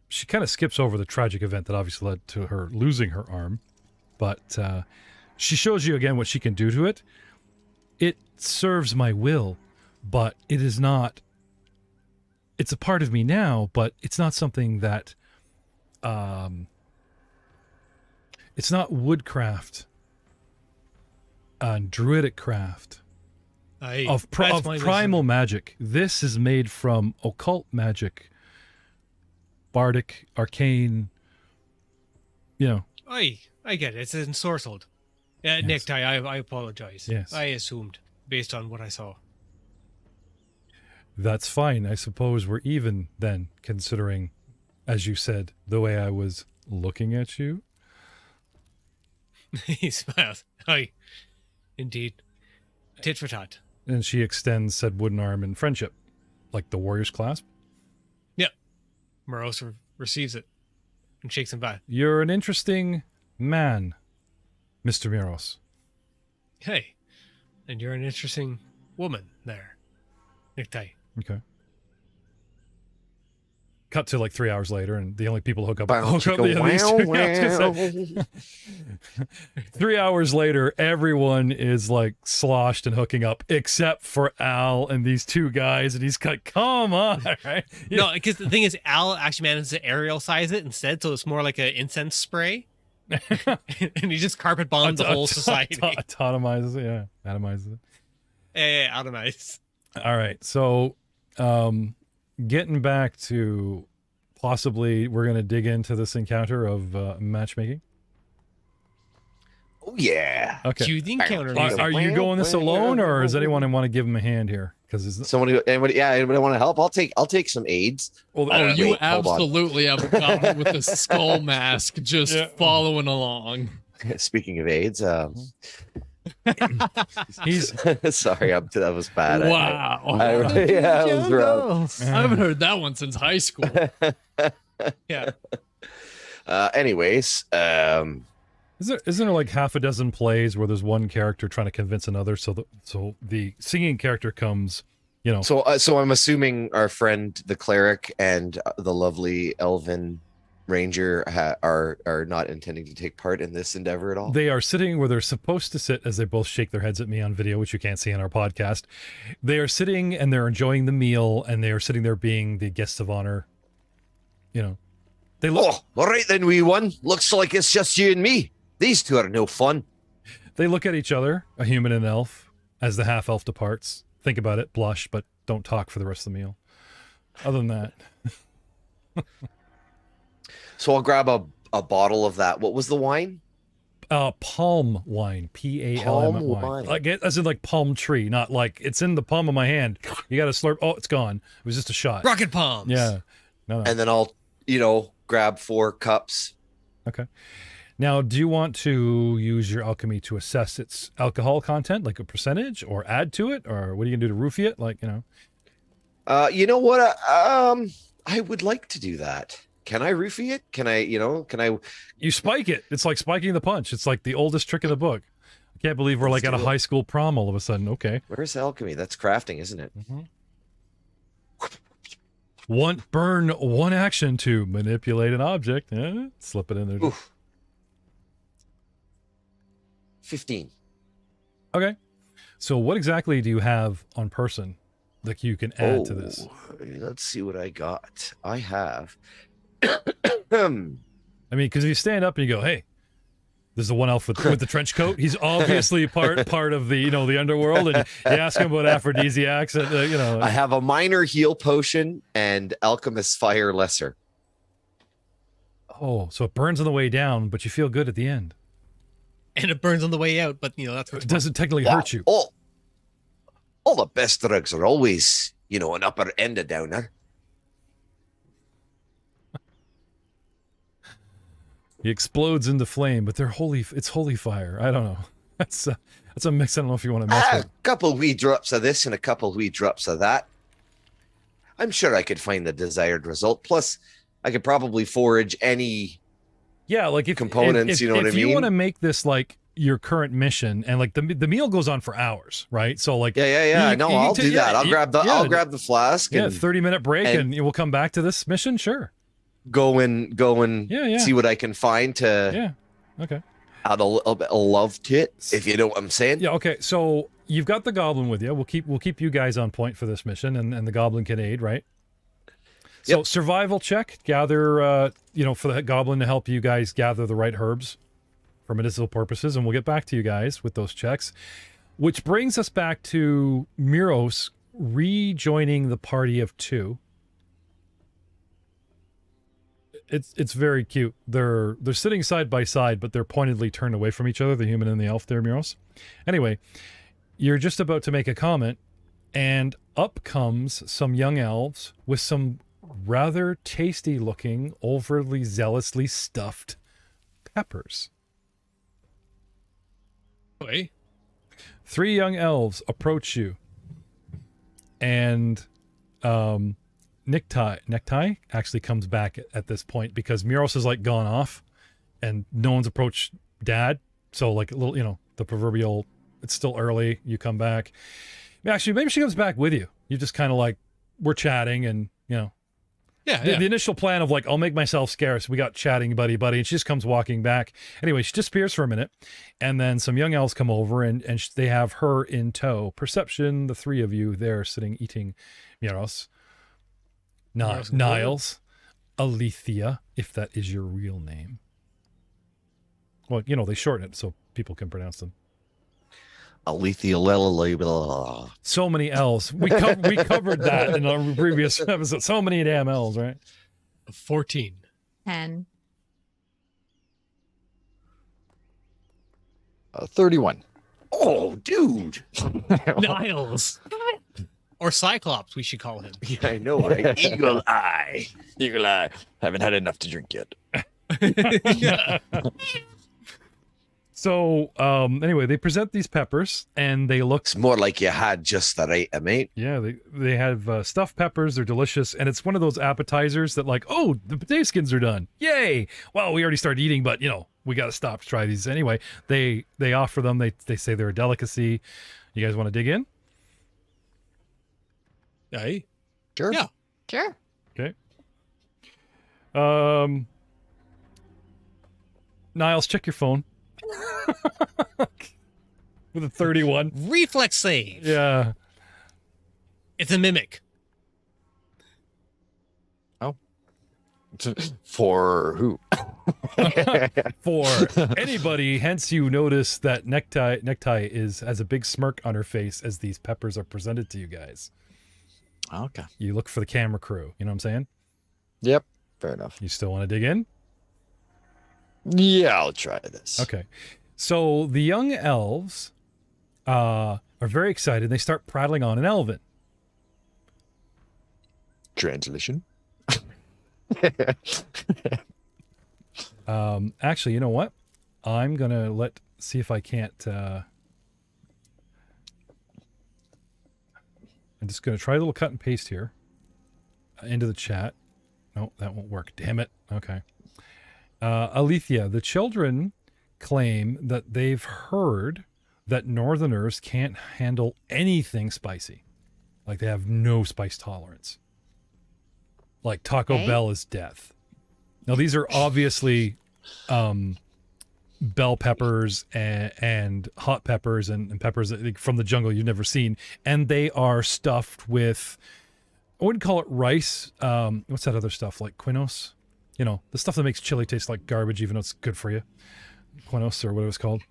She kind of skips over the tragic event that obviously led to her losing her arm, but she shows you again what she can do to it. It serves my will, but it is not. It's a part of me now, but it's not something that. It's not woodcraft and druidic craft of primal magic. This is made from occult magic, bardic, arcane. I get it. It's ensorcelled. Yes. Necktie, I apologize. Yes. I assumed based on what I saw. That's fine. I suppose we're even then, considering, as you said, the way I was looking at you. He smiled. Aye, indeed. Tit for tat. And she extends said wooden arm in friendship, like the warrior's clasp. Yep. Moros receives it and shakes him back. You're an interesting man, Mr. Miros. Hey, and you're an interesting woman there, Necktie. Okay. Cut to like 3 hours later, and the only people who hook up. Wow, Hook up the 3 hours later, everyone is like sloshed and hooking up, except for Al and these two guys, and he's like, "Come on!" Right? No, because the thing is, Al actually managed to aerial size it instead, so it's more like an incense spray, and he just carpet bombed the whole society. Atomizes it, yeah, atomizes it. Yeah, atomize. All right, so getting back to possibly we're going to dig into this encounter of matchmaking. Oh yeah. Okay. Cue the encounter. Are you going this alone, or does anyone want to give him a hand here? Because anybody want to help? I'll take some aids. Well, you absolutely have a comment with the skull mask just following along. Speaking of aids, he's sorry, that was bad. Wow. It was rough. I haven't heard that one since high school. Yeah. Anyways, isn't there like half a dozen plays where there's one character trying to convince another, so the singing character comes, So I'm assuming our friend the cleric and the lovely elven ranger are not intending to take part in this endeavor at all. They are sitting where they're supposed to sit, as they both shake their heads at me on video, which you can't see on our podcast. They are sitting and they're enjoying the meal, and they are sitting there being the guests of honor. They look. Oh, all right then, wee one. Looks like it's just you and me. These two are no fun. They look at each other, a human and an elf, as the half elf departs. Think about it, blush, but don't talk for the rest of the meal. Other than that. So I'll grab a bottle of that. What was the wine? Palm wine. Palm wine. Like, as in like palm tree, not like it's in the palm of my hand. You got to slurp. Oh, it's gone. It was just a shot. Rocket palms. Yeah. No. And then I'll, grab 4 cups. Okay. Now, do you want to use your alchemy to assess its alcohol content, like a percentage, or add to it, or what are you gonna do to roofie it? Like, You know what? I would like to do that. Can I roofie it? Can I? You spike it. It's like spiking the punch. It's like the oldest trick in the book. I Can't believe we're like at a high school prom all of a sudden. Okay. Where's alchemy? That's crafting, isn't it? Burn one action to manipulate an object. Slip it in there. Oof. 15. Okay. So what exactly do you have on person that you can add to this? Let's see what I got. I have. I mean, because you stand up and you go, "Hey, this is the one elf with the trench coat. He's obviously part of the the underworld." And you ask him about aphrodisiacs, and I have a minor heal potion and alchemist fire lesser. Oh, so it burns on the way down, but you feel good at the end. And it burns on the way out, but that's what it doesn't technically hurt you. All the best drugs are always, an upper and a downer. He explodes into flame, but it's holy fire. I don't know. That's a mix. I don't know if you want to mess with. A couple wee drops of this and a couple wee drops of that. I'm sure I could find the desired result. Plus, I could probably forage any components, you know what I mean? If you want to make this like your current mission, and like the meal goes on for hours, right? So like I'll do that. I'll grab the flask. Yeah, 30-minute break, and we'll come back to this mission. Sure. Go and see what I can find to okay. Add a little bit of love to it, if you know what I'm saying. Yeah, okay. So you've got the goblin with you. We'll keep you guys on point for this mission, and the goblin can aid, right? So survival check, gather for the goblin to help you guys gather the right herbs for medicinal purposes, and we'll get back to you guys with those checks. Which brings us back to Miros rejoining the party of 2. It's very cute. They're sitting side by side, but they're pointedly turned away from each other, the human and the elf there, Miros. Anyway, you're just about to make a comment, and up comes some young elves with some rather tasty-looking, overly zealously stuffed peppers. Wait. 3 young elves approach you, and Necktie actually comes back at this point because Miros has like gone off and no one's approached Dad. So like a little, the proverbial, it's still early, you come back. Actually, maybe she comes back with you. You just kind of like, we're chatting and, the initial plan of like, I'll make myself scarce. We got chatting buddy. And she just comes walking back. Anyway, she disappears for a minute. And then some young elves come over and they have her in tow. Perception, the 3 of you there sitting eating Miros. Niles, Alethea, if that is your real name. Well, they shorten it so people can pronounce them. Alethea. So many L's. We covered that in our previous episode. So many damn L's, right? 14. 10. 31. Oh, dude. Niles. Or Cyclops, we should call him. Yeah, I know, right? Eagle Eye. Eagle Eye. Haven't had enough to drink yet. So, anyway, they present these peppers, and they look... It's more like you had just the right amount. Yeah, they have stuffed peppers. They're delicious, and it's one of those appetizers that like, oh, the potato skins are done. Yay! Well, we already started eating, but, we got to stop to try these. Anyway, they offer them. They say they're a delicacy. You guys want to dig in? Hey. Sure. Yeah. Sure. Okay. Niles, check your phone. With a 31. Reflex save. Yeah. It's a mimic. Oh. For who? For anybody, hence you notice that Necktie has a big smirk on her face as these peppers are presented to you guys. Okay. You look for the camera crew. You know what I'm saying? Yep. Fair enough. You still want to dig in? Yeah, I'll try this. Okay. So the young elves are very excited. They start prattling on in Elven. Translation. Actually, you know what? I'm going to see if I can't... I'm just going to try a little cut and paste here into the chat. No, that won't work. Damn it. Okay. Alethea, the children claim that they've heard that Northerners can't handle anything spicy. Like, they have no spice tolerance. Like, Taco Bell is death. Now, these are obviously bell peppers and hot peppers and peppers from the jungle you've never seen. And they are stuffed with, I wouldn't call it rice. What's that other stuff? Like quinoa? You know, the stuff that makes chili taste like garbage, even though it's good for you. Quinoa or what it was called.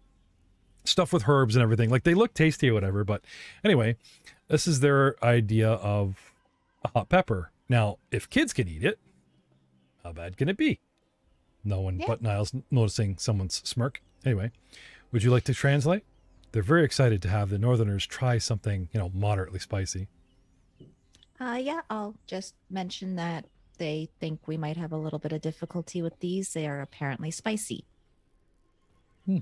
Stuff with herbs and everything. Like, they look tasty or whatever, but anyway, this is their idea of a hot pepper. Now, if kids can eat it, how bad can it be? No one but Niles noticing someone's smirk. Anyway, would you like to translate? They're very excited to have the Northerners try something, you know, moderately spicy. Yeah, I'll just mention that they think we might have a little bit of difficulty with these. They are apparently spicy.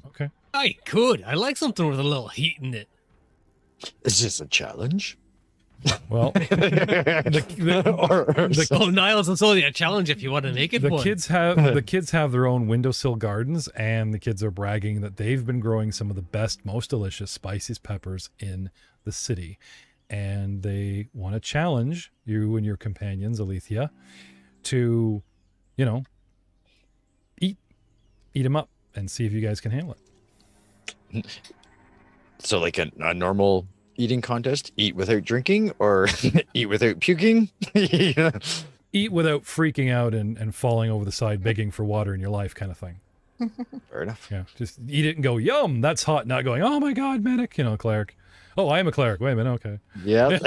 Okay. I could. I like something with a little heat in it. Is this a challenge? Well, Oh, Niles, it's only a challenge if you want to make it one. kids have their own windowsill gardens, and the kids are bragging that they've been growing some of the best, most delicious, spiciest peppers in the city. And they want to challenge you and your companions, Alethea, to, you know, eat them up and see if you guys can handle it. So like a normal eating contest, eat without drinking or eat without puking? Yeah. Eat without freaking out and falling over the side begging for water in your life kind of thing. Fair enough. Yeah, just eat it and go, yum, that's hot, not going, oh my God, medic, you know, cleric. Oh, I am a cleric. Wait a minute, okay. Yeah.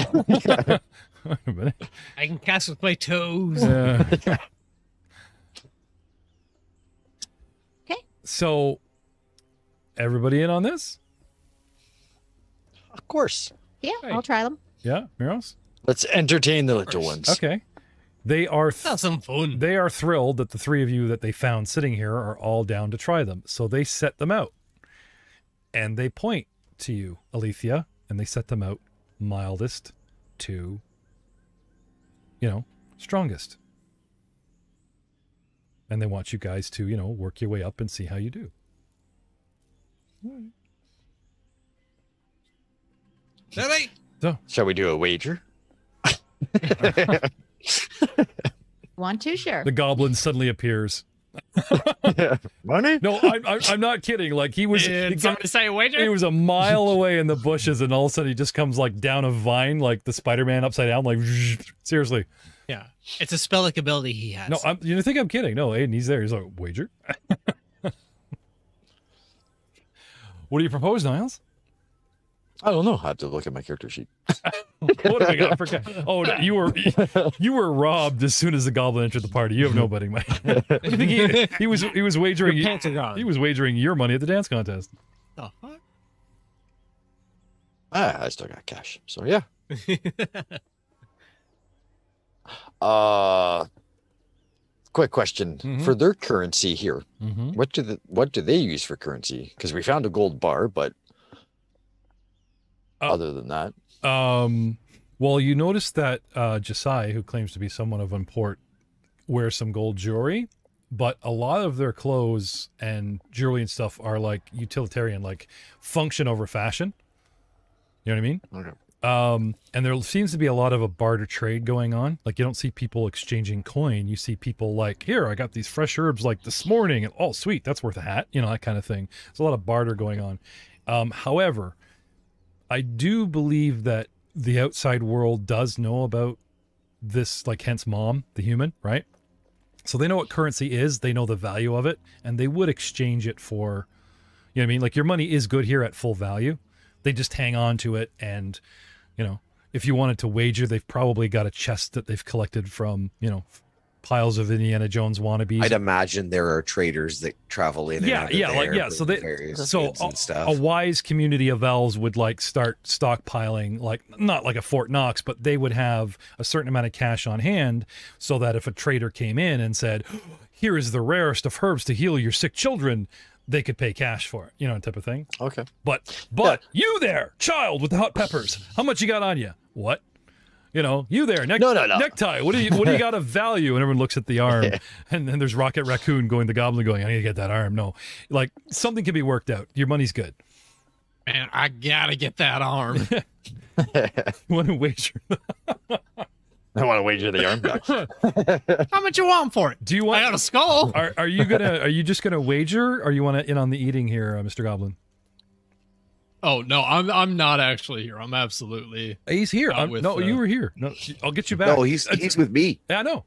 Wait a minute. I can cast with my toes. Okay. So, everybody in on this? Of course. Yeah, Right. I'll try them. Yeah, Miros? Let's entertain the little ones. Okay. They are That's some fun. they are thrilled that the three of you that they found sitting here are all down to try them. So they set them out. And they point to you, Alethea, and they set them out mildest to, you know, strongest. And they want you guys to, you know, work your way up and see how you do. So, Shall we do a wager? Want to? Sure. the goblin suddenly appears. Money? No, I'm not kidding. Like, he was Somebody say wager? he was a mile away in the bushes, and all of a sudden he just comes like down a vine, like the Spider-Man upside down. Like, seriously. Yeah. It's a spellic ability he has. No, you think I'm kidding? No, Aiden, he's there. He's like, wager. What do you propose, Niles? I don't know. I have to look at my character sheet. What do I got? Oh, you were robbed as soon as the goblin entered the party. You have no betting money. I think he was wagering. Your pants are gone. He was wagering your money at the dance contest. The fuck? I still got cash. So yeah. Quick question. Mhm. For their currency here, Mm-hmm. what do they use for currency? Because we found a gold bar, but other than that. Well, you notice that Josiah, who claims to be someone of import, wears some gold jewelry, but a lot of their clothes and jewelry and stuff are like utilitarian, like function over fashion. You know what I mean? Okay. And there seems to be a lot of a barter trade going on. Like, you don't see people exchanging coin. You see people like, here, I got these fresh herbs like this morning, and oh, sweet, that's worth a hat. You know, that kind of thing. There's a lot of barter going on. However, I do believe that the outside world does know about this, like, hence Mom, the human, right? So they know what currency is, they know the value of it, and they would exchange it for, you know what I mean? Like, your money is good here at full value. They just hang on to it, and, you know, if you wanted to wager, they've probably got a chest that they've collected from, you know, piles of Indiana Jones wannabes. I'd imagine there are traders that travel in and out of there So with various goods and stuff. a wise community of elves would like start stockpiling, like not like a Fort Knox, but they would have a certain amount of cash on hand so that if a trader came in and said, here is the rarest of herbs to heal your sick children, they could pay cash for it, you know, type of thing. Okay. But you there, child with the hot peppers, how much you got on you? What? You know, you there, No. necktie. What do you got of value? And everyone looks at the arm, and then there's Rocket Raccoon going, the goblin going, I need to get that arm. No, like, something can be worked out. Your money's good. Man, I gotta get that arm. You want to wager? I want to wager the arm back. How much you want for it? Do you want? I got a skull. Are you just gonna wager, or you want to in on the eating here, Mr. Goblin? Oh no, I'm not actually here. I'm absolutely. He's here. No, you were here. No, I'll get you back. No, he's with me. Yeah, I know.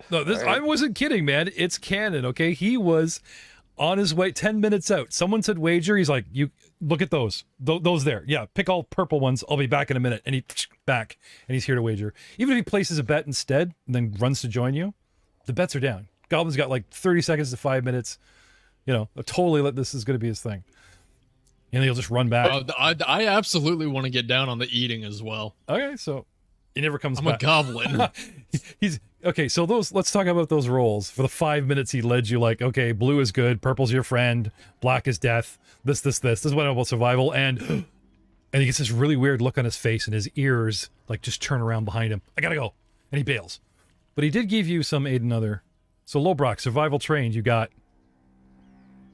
No, this I wasn't kidding, man. It's canon. Okay, he was on his way 10 minutes out. Someone said wager. He's like, you look at those there. Yeah, pick all purple ones. I'll be back in a minute. And he back, and he's here to wager. Even if he places a bet instead and then runs to join you, the bets are down. Goblin's got like 30 seconds to 5 minutes. You know, totally this is going to be his thing. And he'll just run back. I absolutely want to get down on the eating as well. Okay, so he never comes I'm back. a goblin. He's okay. So let's talk about those rolls. For the 5 minutes he led you, like, okay, blue is good, purple's your friend, black is death. This is what I know about survival, and he gets this really weird look on his face, and his ears like just turn around behind him. I gotta go, and he bails. But he did give you some Aiden other. So Lobrock, survival trained. You got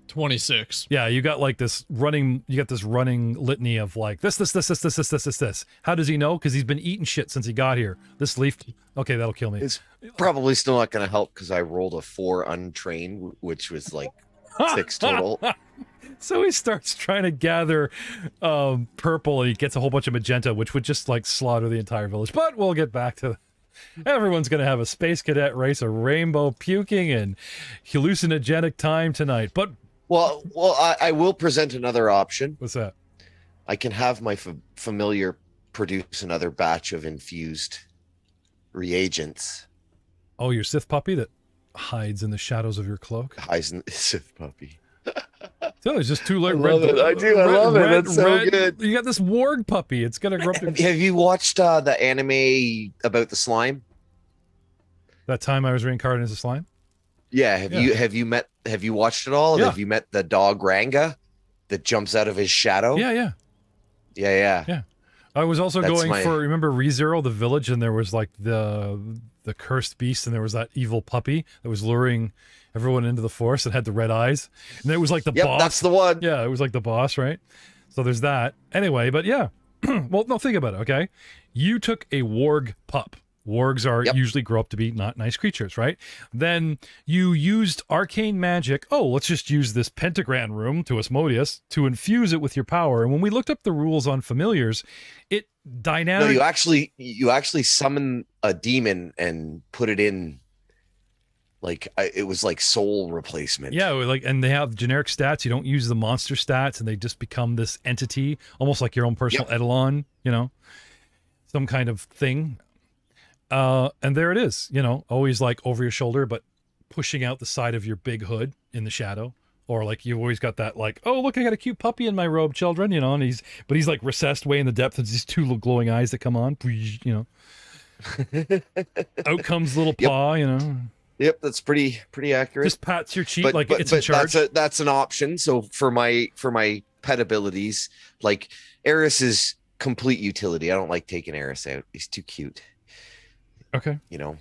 26. Yeah, you got like this running. You got this running litany of like this. How does he know? Because he's been eating shit since he got here. This leaf. Okay, that'll kill me. It's probably still not going to help because I rolled a 4 untrained, which was like 6 total. So he starts trying to gather purple, and he gets a whole bunch of magenta, which would just like slaughter the entire village. But we'll get back to. Everyone's going to have a space cadet race, a rainbow puking, and hallucinogenic time tonight. But Well, I will present another option. What's that? I can have my familiar produce another batch of infused reagents. Oh, your Sith puppy that hides in the shadows of your cloak? Hides in the Sith puppy. So there's just two I love it. I do. I love it. That's so good. You got this warg puppy. It's going to grow up to... Have you watched the anime about the slime? That time I was reincarnated as a slime? Yeah. Have you watched it all? Yeah. Have you met the dog Ranga that jumps out of his shadow? Yeah. I was also remember ReZero, the village, and there was like the cursed beast, and there was that evil puppy that was luring everyone into the forest and had the red eyes. And it was like the boss. That's the one. Yeah, it was like the boss, right? So there's that. Anyway, but yeah. Well, no, think about it, okay? You took a warg pup. Wargs are usually grow up to be not nice creatures, right? Then you used arcane magic. Oh, let's just use this pentagram room to Asmodeus to infuse it with your power. And when we looked up the rules on familiars, it dynamic. No, you actually summon a demon and put it in. Like it was like soul replacement. Yeah, like, and they have generic stats. You don't use the monster stats, and they just become this entity, almost like your own personal eidolon. You know, some kind of thing. And there it is, you know, always like over your shoulder, but pushing out the side of your big hood in the shadow. Or like you've always got that like, oh, look, I got a cute puppy in my robe, children, you know, and he's like recessed way in the depth. There's these two little glowing eyes that come on, you know. Out comes little paw, you know. Yep, that's pretty accurate. Just pats your cheek like it's in charge. That's an option. So for my pet abilities, like Eris is complete utility. I don't like taking Eris out. He's too cute. Okay. You know,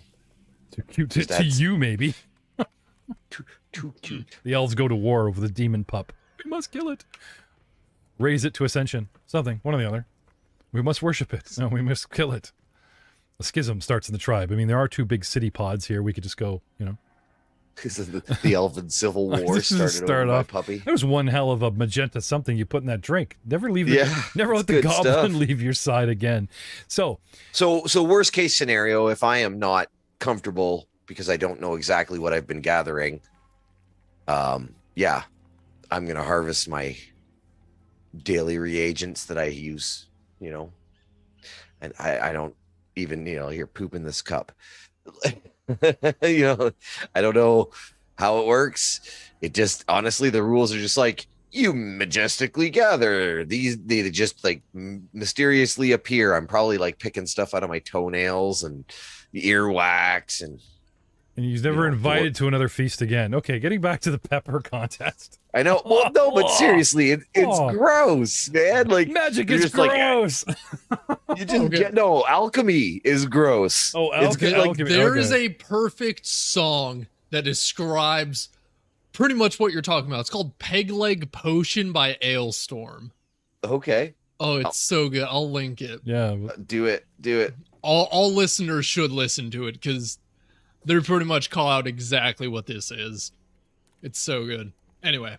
too cute to you, maybe. too cute. The elves go to war over the demon pup. We must kill it. Raise it to ascension. Something. One or the other. We must worship it. No, we must kill it. A schism starts in the tribe. I mean, there are 2 big city pods here. We could just go, you know. This is the Elven Civil War started over my puppy. There was one hell of a magenta something you put in that drink. Never leave never let the goblin stuff. Leave your side again. So worst case scenario, if I am not comfortable because I don't know exactly what I've been gathering, I'm gonna harvest my daily reagents that I use, you know, and I don't even, you know, hear poop in this cup. You know, I don't know how it works. It just, honestly, the rules are just like, you majestically gather these, they just like mysteriously appear. I'm probably like picking stuff out of my toenails and the earwax, and he's never invited to another feast again. Okay, getting back to the pepper contest. I know. Well, no, but seriously, it's gross, man. Like magic is gross. Like, you just get alchemy is gross. Oh, alchemy. There is a perfect song that describes pretty much what you're talking about. It's called Peg Leg Potion by Ailstorm. Okay. Oh, it's so good. I'll link it. Yeah. Do it. All listeners should listen to it because they pretty much call out exactly what this is. It's so good. Anyway.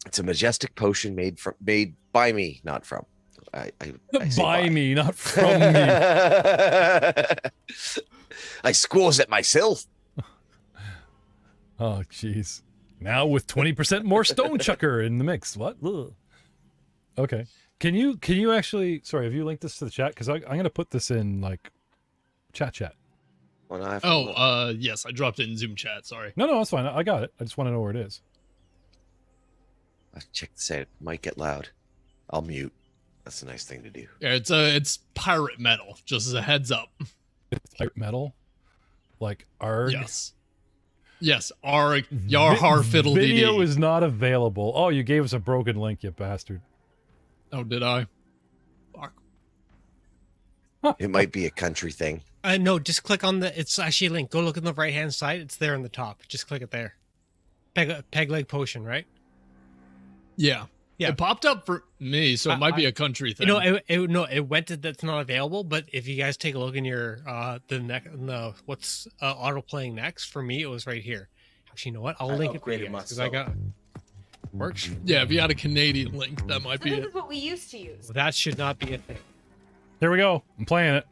It's a majestic potion made by me, not from. I say By me, not from me. I squaws it myself. Oh, jeez. Now with 20% more Stone Chucker in the mix. What? Ugh. Okay. Can you actually? Sorry, have you linked this to the chat? Because I'm gonna put this in like chat. Yes, I dropped it in Zoom chat. Sorry. No, that's fine. I got it. I just want to know where it is. Let's check this out. Might get loud. I'll mute. That's a nice thing to do. Yeah, it's pirate metal. Just as a heads up. It's pirate metal, like ARG. Yes, ARG. Yar har fiddle dee. Video is not available. Oh, you gave us a broken link, you bastard. Oh, did I? Fuck. It might be a country thing. No, just click on it's actually a link. Go look on the right-hand side. It's there on the top. Just click it there. Peg leg potion, right? Yeah. It popped up for me, so it might be a country thing. It went to that's not available, but if you guys take a look in your what's auto playing next, for me, it was right here. Actually, you know what? I'll link it for you because I got works. Yeah, if you had a Canadian link, that might be This it. is what we used to use. Well, that should not be a thing. Here we go. I'm playing it.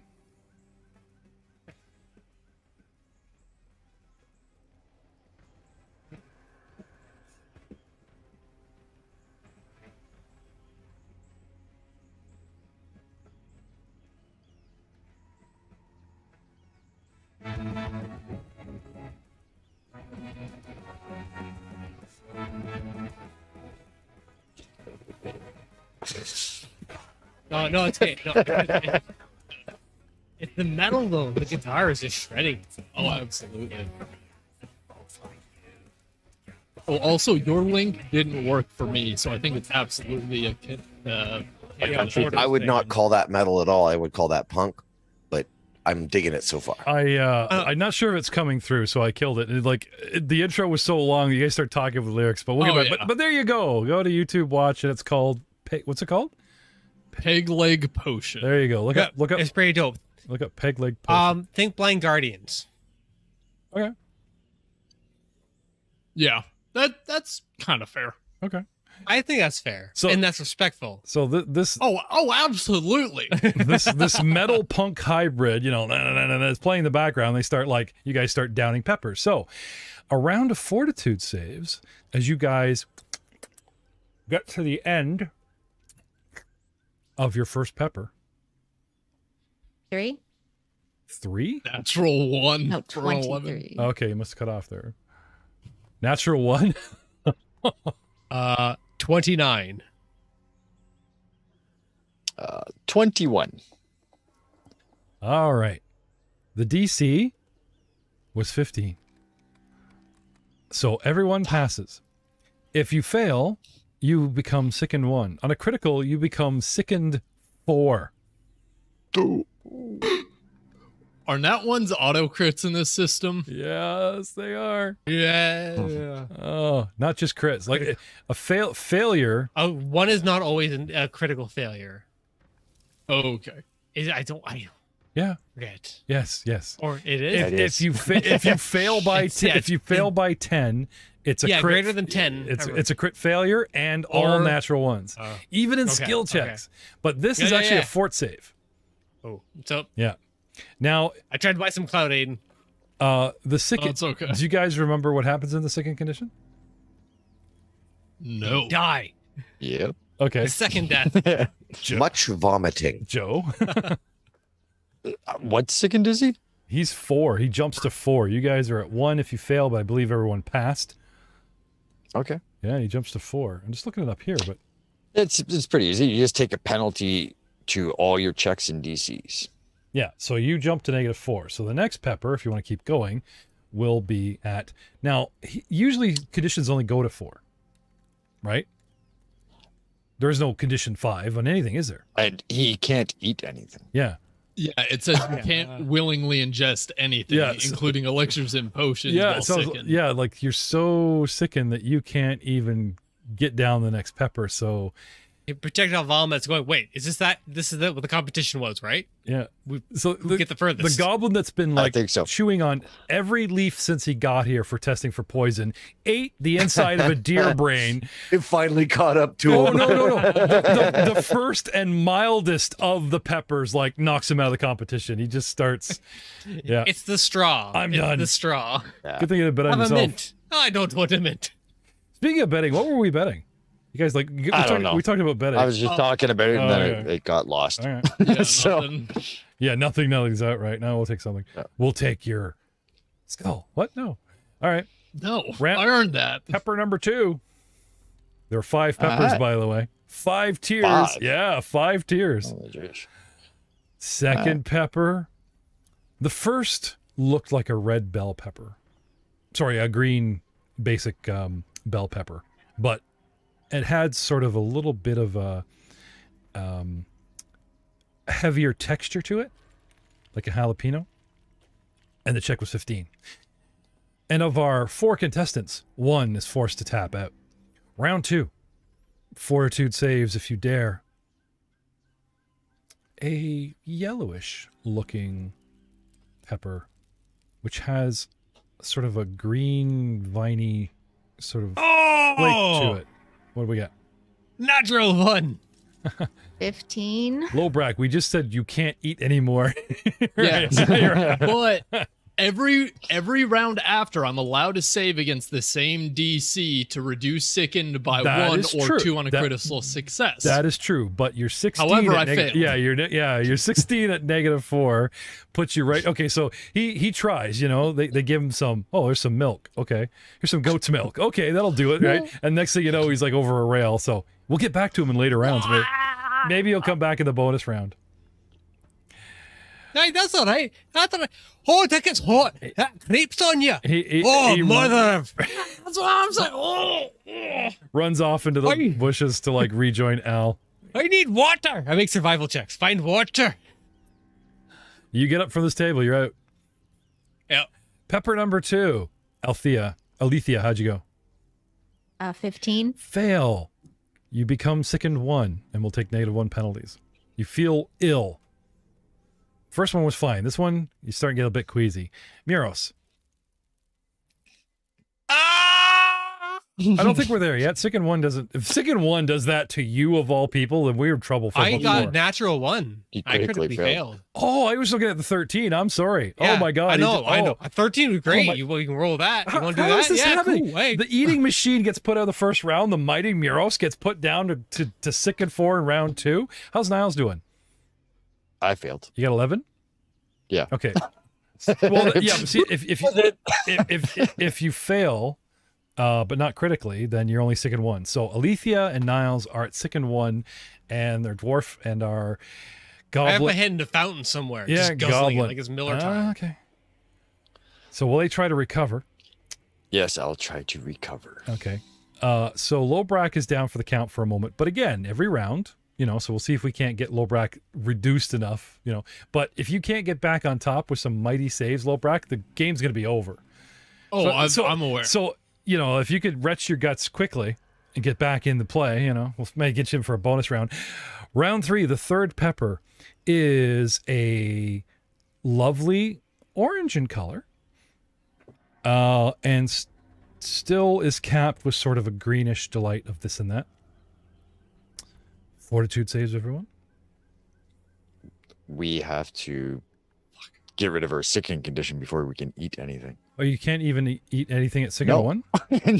No, it's okay. No, it's the metal though. The guitar is just shredding. Oh, absolutely. Oh, also, your link didn't work for me, so I think it's absolutely a country. I would not call that metal at all. I would call that punk, but I'm digging it so far. I'm not sure if it's coming through, so I killed it. The intro was so long, you guys start talking with lyrics, but we'll get back. But there you go. Go to YouTube, watch it. It's called what's it called? Peg Leg Potion. There you go. Look up. It's pretty dope. Look up Peg Leg Potion. Think Blind Guardians. Okay. Yeah, that's kind of fair. Okay. I think that's fair, and that's respectful. So this. Oh, absolutely. this metal punk hybrid, is playing in the background. You guys start downing peppers. So, a round of fortitude saves as you guys get to the end of your first pepper. 3? 3? Natural 1. No, for 23. Okay, you must cut off there. Natural 1? 29. 21. All right. The DC was 15. So everyone passes. If you fail, you become sickened 1. On a critical, you become sickened 4. Are nat ones auto crits in this system? Yes, they are. Yeah. Oh, not just crits. Like a failure. One is not always a critical failure. Okay. Yeah. Forget. Yes. Or it is. If you fail by fail by 10, it's a crit, greater than 10. It's a crit failure and all natural ones, even in skill checks. But this is actually a fort save. Oh, so yeah. Now I tried to buy some cloud, Aiden. The sicken. It's okay. Do you guys remember what happens in the sicken condition? No. Die. Yep. Okay. The second death. Much vomiting. Joe. What sickened is he? He's 4. He jumps to 4. You guys are at 1 if you fail, but I believe everyone passed. Okay. Yeah, he jumps to 4. I'm just looking it up here, but It's pretty easy. You just take a penalty to all your checks and DCs. yeah, so you jump to -4. So the next pepper, if you want to keep going, will be at... Now, usually conditions only go to 4, right? There is no condition 5 on anything, is there? And he can't eat anything. Yeah. Yeah, it says you can't willingly ingest anything, including elixirs and potions. Yeah, while like you're so sickened that you can't even get down the next pepper. So projectile vomit's going, wait, is this is what the competition was, right? Yeah. Who get the furthest? The goblin that's been like I think so. chewing on every leaf since he got here for testing for poison ate the inside of a deer brain. It finally caught up to him. No. The first and mildest of the peppers like knocks him out of the competition. He just starts. Yeah. It's the straw. I'm done. The straw. Yeah. Good thing you had a bet on Have a yourself. mint. I don't want a mint. Speaking of betting, what were we betting? You guys like? I don't know. We talked about betting. I was just talking about it, and then okay. it got lost. All right. Yeah, So- nothing. Yeah, nothing's out right now. We'll take something. Yeah. We'll take your skull. What? No. All right. No, Ramp- I earned that. Pepper number 2. There are 5 peppers, Alright. by the way. 5 tiers. 5. Yeah, 5 tiers. Oh, jeez. Second pepper. The first looked like a red bell pepper. Sorry, a green basic bell pepper. But it had sort of a little bit of a heavier texture to it, like a jalapeno. And the check was 15. And of our 4 contestants, 1 is forced to tap out. Round 2. Fortitude saves if you dare. A yellowish looking pepper, which has sort of a green, viney sort of flake to it. What do we got? Natural one. 15. Lowbrack, we just said you can't eat anymore. Yeah, but every round after, I'm allowed to save against the same DC to reduce sickened by That 1 is or true. 2 on a critical success. That is true, but you're 16. However, at I failed. Yeah, you're 16 at -4, puts you right. Okay, so he tries. You know, they give him some. Oh, there's some milk. Okay, here's some goat's milk. Okay, that'll do it, right? And next thing you know, he's like over a rail. So we'll get back to him in later rounds. Maybe he'll come back in the bonus round. Hey, that's all right. That's all right. Oh, that gets hot. That creeps on you. He Mother of... That's what I'm saying. Oh, runs off into the Oi. bushes to like rejoin Al. I need water. I make survival checks. Find water. You get up from this table. You're out. Yeah. Pepper number 2. Alethea, how'd you go? 15. Fail. You become sickened 1 and will take -1 penalties. You feel ill. First one was fine. This one, you start to get a bit queasy. Muros. I don't think we're there yet. Sickened 1 doesn't. If Sickened 1 does that to you of all people, then we're in trouble for I before. got natural 1. You I critically critically failed. failed. Oh, I was looking at the 13. I'm sorry. Yeah, Oh my god. I he know. just- I oh. know. A 13 was great. my- You can roll that. You want to do How that? is this Yeah, happening? cool. Hey. The eating machine gets put out of the first round. The mighty Muros gets put down to Sickened 4 in round 2. How's Niles doing? I failed. You got 11? Yeah. Okay. Well, yeah. But see, if you fail, but not critically, then you're only sickened 1. So Alethea and Niles are at sickened 1, and their dwarf and our I have my goblin. head in the fountain somewhere. Yeah, just guzzling it goblin. like it's Miller time. Okay. So will they try to recover? Yes, I'll try to recover. Okay. So Lowbrack is down for the count for a moment, but again, every round, you know, so we'll see if we can't get Lowbrack reduced enough, you know. But if you can't get back on top with some mighty saves, Lowbrack, the game's going to be over. Oh, So- I'm aware. So, you know, if you could retch your guts quickly and get back in the play, you know, we'll maybe get you in for a bonus round. Round 3, the third pepper is a lovely orange in color, and still is capped with sort of a greenish delight of this and that. Fortitude saves, everyone. We have to get rid of our sickening condition before we can eat anything. Oh, you can't even eat anything at Sickened No. 1?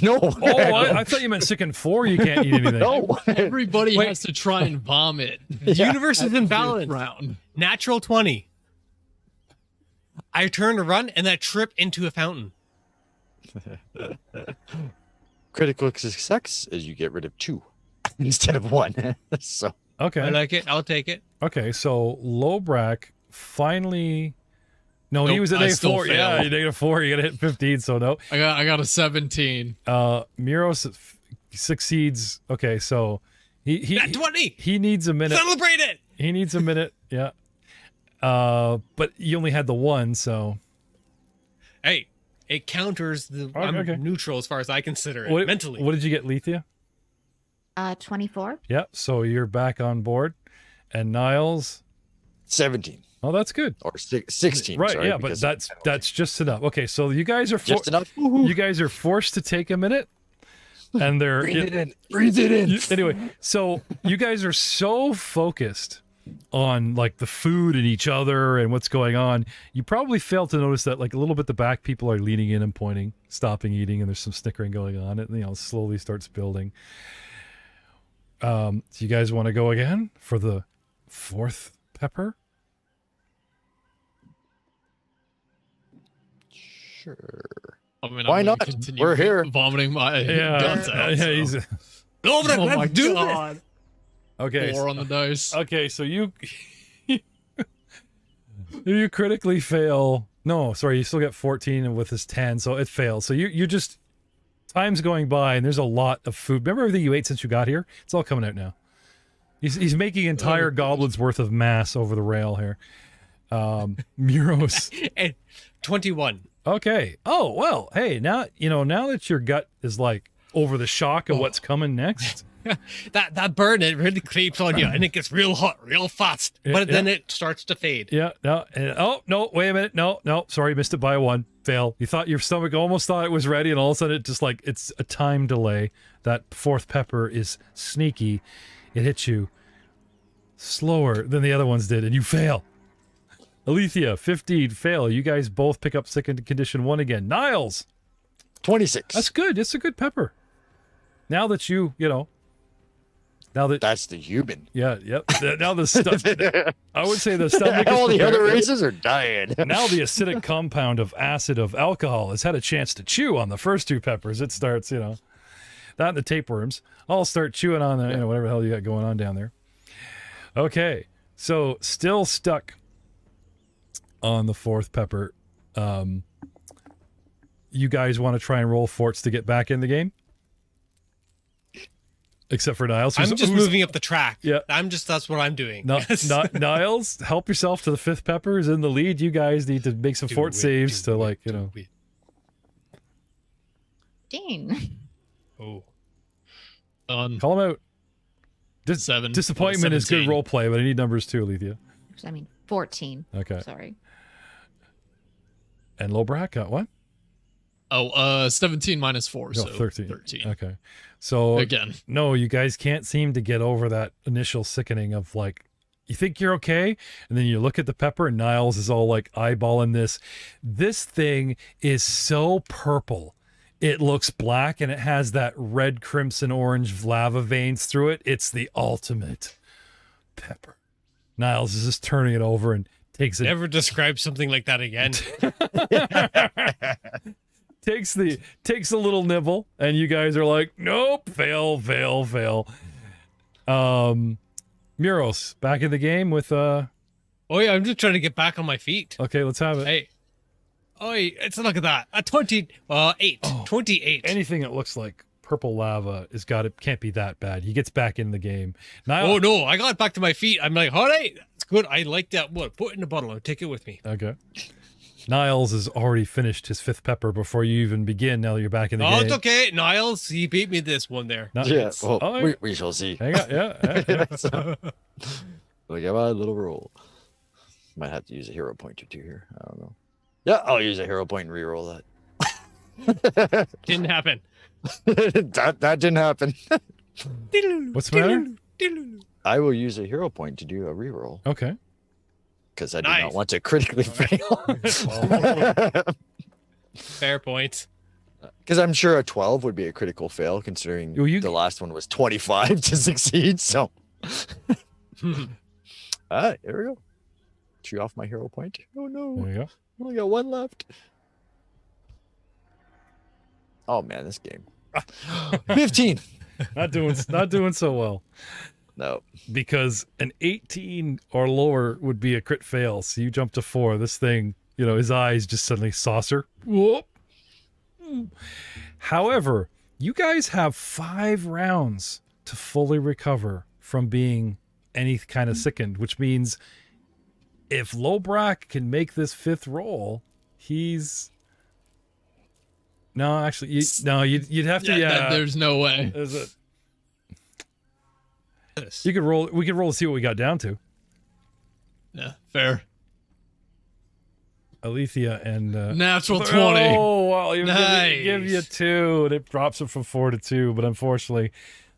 No. Oh, I thought you meant Sickened 4 you can't eat anything. No. Everybody has to try and vomit. The universe is in balance. Round. Natural 20. I turn to run and I trip into a fountain. Critical success is you get rid of 2 instead of 1. So Okay. I like it. I'll take it. Okay, so Lowbrack finally. No, he Nope, was at I still -4. fail. Yeah, you -4. You got to hit 15. So no. I got a 17. Muros succeeds. Okay, so he Nat 20. he needs a minute. Celebrate it. He needs a minute. Yeah. But you only had the one, so Hey, it counters the. I'm okay. neutral as far as I consider it mentally. What did you get, Lethea? 24. Yep. So you're back on board, and Niles. 17 Oh, that's good. or 16. Right? sorry, Yeah, but because that's just enough. Okay, so you guys are just enough. you guys are forced to take a minute, and they're Breathe it in. Breathe it in. anyway. So you guys are so focused on like the food and each other and what's going on, you probably fail to notice that like a little bit the back people are leaning in and pointing, stopping eating, and there's some snickering going on. It slowly starts building. So you guys want to go again for the fourth pepper? Sure. I mean, Why I'm gonna not? continue We're here. vomiting my guns out. Yeah, so. he's Oh Oh my god. okay. 4 on the dice. Okay, so you you critically fail. No, sorry, you still get 14 with his 10, so it fails. So you just time's going by and there's a lot of food. Remember everything you ate since you got here? It's all coming out now. He's making entire goblets worth of mass over the rail here. Muros. And 21. Okay. Oh, well, hey, now that your gut is like over the shock of what's coming next. That burn, it really creeps on you and it gets real hot real fast. Yeah, But then it starts to fade. Yeah, no. Oh, no, wait a minute. No, sorry, missed it by 1. Fail. You thought your stomach almost thought it was ready, and all of a sudden it just like, it's a time delay. That fourth pepper is sneaky. It hits you slower than the other ones did, and you fail. Alethea, 15, fail. You guys both pick up second condition 1 again. Niles! 26. That's good. It's a good pepper. Now that now that That's the human. yeah, yep. Now the stuff. I would say the stomach. All the other prepared. races are dying. Now the acidic compound of acid of alcohol has had a chance to chew on the first 2 peppers. It starts, that and the tapeworms all start chewing on the, whatever the hell you got going on down there. Okay, so still stuck on the 4th pepper. You guys want to try and roll forts to get back in the game? Except for Niles. I'm just moving up the track. Yeah. That's what I'm doing. Niles, help yourself to the 5th pepper is in the lead. You guys need to make some fort saves to Dean. Oh. Call him out. 7. Disappointment is good role play, but I need numbers too, Alethea. 14. Okay. Sorry. And Lobrak got what? 17 minus 4, so 13. 13. Okay. So Again. no, you guys can't seem to get over that initial sickening of like, you think you're okay, and then you look at the pepper, and Niles is all like eyeballing this. This thing is so purple. It looks black, and it has that red, crimson, orange lava veins through it. It's the ultimate pepper. Niles is just turning it over and takes it. Never describe something like that again. takes a little nibble, and you guys are like, nope, fail. Muros back in the game with Oh yeah, I'm just trying to get back on my feet. Okay, let's have it. Hey. Look at that. A 28. 28. Anything that looks like purple lava can't be that bad. He gets back in the game. Niles, Oh no, I got back to my feet. I'm like, all right, that's good. I like that. What? Put it in a bottle and take it with me. Okay. Niles has already finished his 5th pepper before you even begin. Now that you're back in the game. Oh, it's okay. Niles, he beat me this one there. Yeah, well, Oh, we shall see. hang on, yeah. Look at my little roll. Might have to use a hero point or 2 here. I don't know. Yeah, I'll use a hero point and reroll that. Didn't happen. that didn't happen. What's the matter? I will use a hero point to do a reroll Okay. because I do Nice. not want to critically fail. Fair point. Because I'm sure a 12 would be a critical fail, considering the last one was 25 to succeed. So, here we go. Tree off my hero point. Oh no! There you go. Only got 1 left. Oh man, this game. 15. Not doing so well. No. Because an 18 or lower would be a crit fail. So you jump to 4. This thing, his eyes just suddenly saucer. Whoop. However, you guys have 5 rounds to fully recover from being any kind of sickened, which means if Lobrak can make this 5th roll, he's... No, actually, you'd have to. Yeah, there's no way. You could roll. We could roll to see what we got down to. Yeah, fair. Alethea and natural 20. Oh, well, Nice. give you 2, and it drops it from 4 to 2. But unfortunately,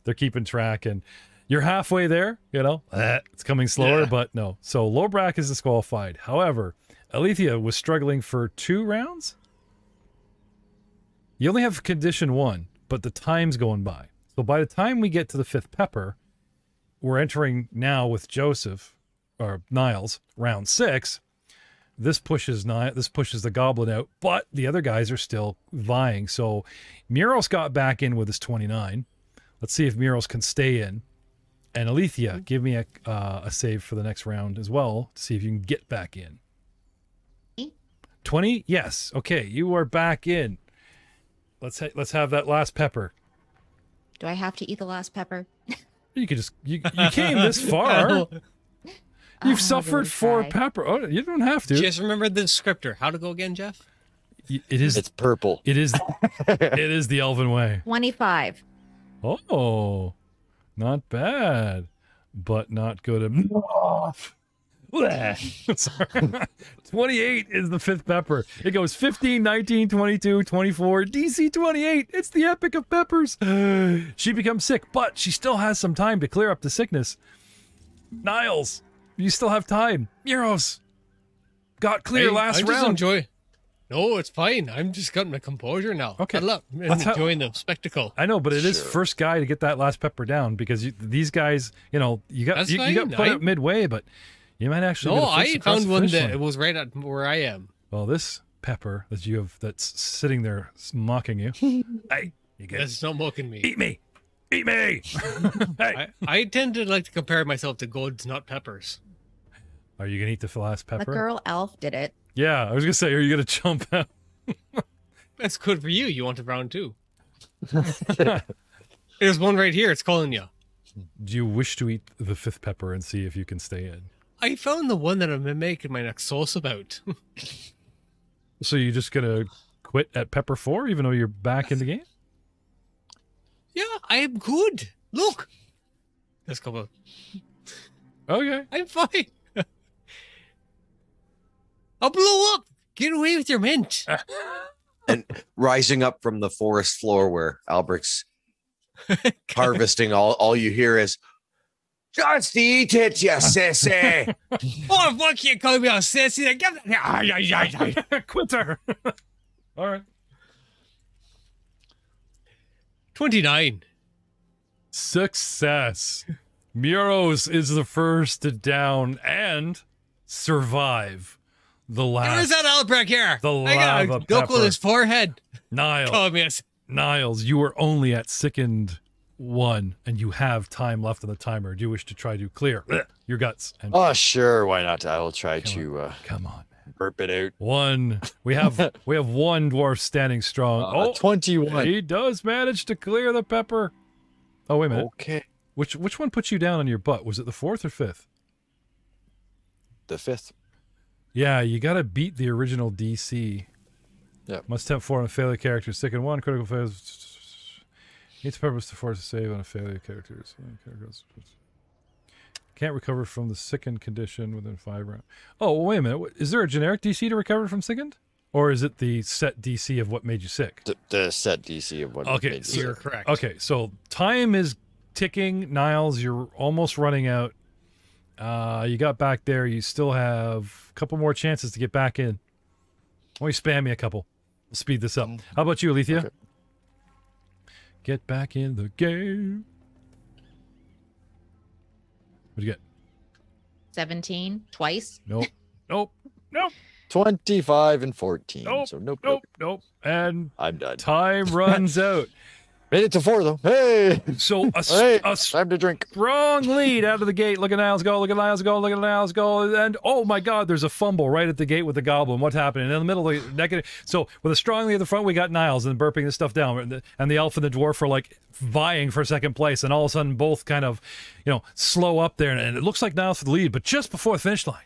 they're keeping track, and you're halfway there. You know, it's coming slower, but no. So Lobrak is disqualified. However, Alethea was struggling for 2 rounds. You only have condition 1, but the time's going by. So by the time we get to the 5th pepper, we're entering now with Joseph, or Niles, round 6. This pushes the goblin out, but the other guys are still vying. So Muros got back in with his 29. Let's see if Muros can stay in. And Alethea, give me a save for the next round as well to see if you can get back in. 20? Yes. Okay, you are back in. Let's have that last pepper. Do I have to eat the last pepper? You could just you came this far. You've suffered 4 pepper. Oh, you don't have to. Just remember the descriptor. How to go again, Jeff? It's purple. It is the Elven way. 25. Oh, not bad, but not good enough. Sorry. 28 is the 5th pepper. It goes 15, 19, 22, 24, DC 28. It's the epic of peppers. She becomes sick, but she still has some time to clear up the sickness. Niles, you still have time. Muros got clear last round. No, it's fine. I'm just getting my composure now. Okay. I'm enjoying the spectacle. I know, but it is first guy to get that last pepper down because these guys, you got put up midway, but you might actually. No, I found one that it was right at where I am. Well, this pepper that you have that's sitting there mocking you. Hey, you get It's not mocking me. Eat me. Eat me. Hey. I tend to like to compare myself to gourds, not peppers. Are you gonna eat the last pepper? The girl elf did it. Yeah, I was gonna say, are you gonna jump out? That's good for you. You want a round 2. There's one right here. It's calling you. Do you wish to eat the 5th pepper and see if you can stay in? I found the one that I'm making my next sauce about. So you're just gonna quit at pepper 4, even though you're back in the game? Yeah, I am good. Look. Let's go. Okay. I'm fine. I'll blow up. Get away with your mint. And rising up from the forest floor where Alberic's harvesting, all you hear is, just eat it, you sissy. Oh, fuck you, call me a sissy. Get that. Quitter. All right. 29. Success. Muros is the first to down and survive the last. Where's that Albrecht here? The I gotta lava go pepper. with his forehead. Niles, you were only at sickened 1, and you have time left on the timer. Do you wish to try to clear your guts? And Sure. Why not? I will try to. Come on, man. Burp it out. 1. We have 1 dwarf standing strong. 21. He does manage to clear the pepper. Oh, wait a minute. Okay. Which one put you down on your butt? Was it the 4th or 5th? The 5th. Yeah, you got to beat the original DC. Yep. Must have 4 on a failure character. Second 1 critical failure. Needs purpose to force a save on a failure character. Can't recover from the sickened condition within 5 rounds. Oh, wait a minute. Is there a generic DC to recover from sickened? Or is it the set DC of what made you sick? The set DC of what made you sick. You're correct. Okay, so time is ticking. Niles, you're almost running out. You got back there. You still have a couple more chances to get back in. Why don't you spam me a couple? We'll speed this up. How about you, Alethea? Okay. Get back in the game. What'd you get? 17 twice. Nope. Nope. 25 and 14. Nope. So nope. Nope. And I'm done. time runs out. Made it to 4 though. Hey. So a Time to drink. strong lead out of the gate. Look at Niles go. Look at Niles go. Look at Niles go. And oh my God, there's a fumble right at the gate with the goblin. What's happening in the middle of the negative? So with a strong lead at the front, we got Niles and burping this stuff down, and the elf and the dwarf are like vying for second place, and all of a sudden both kind of, slow up there, and it looks like Niles for the lead, but just before the finish line,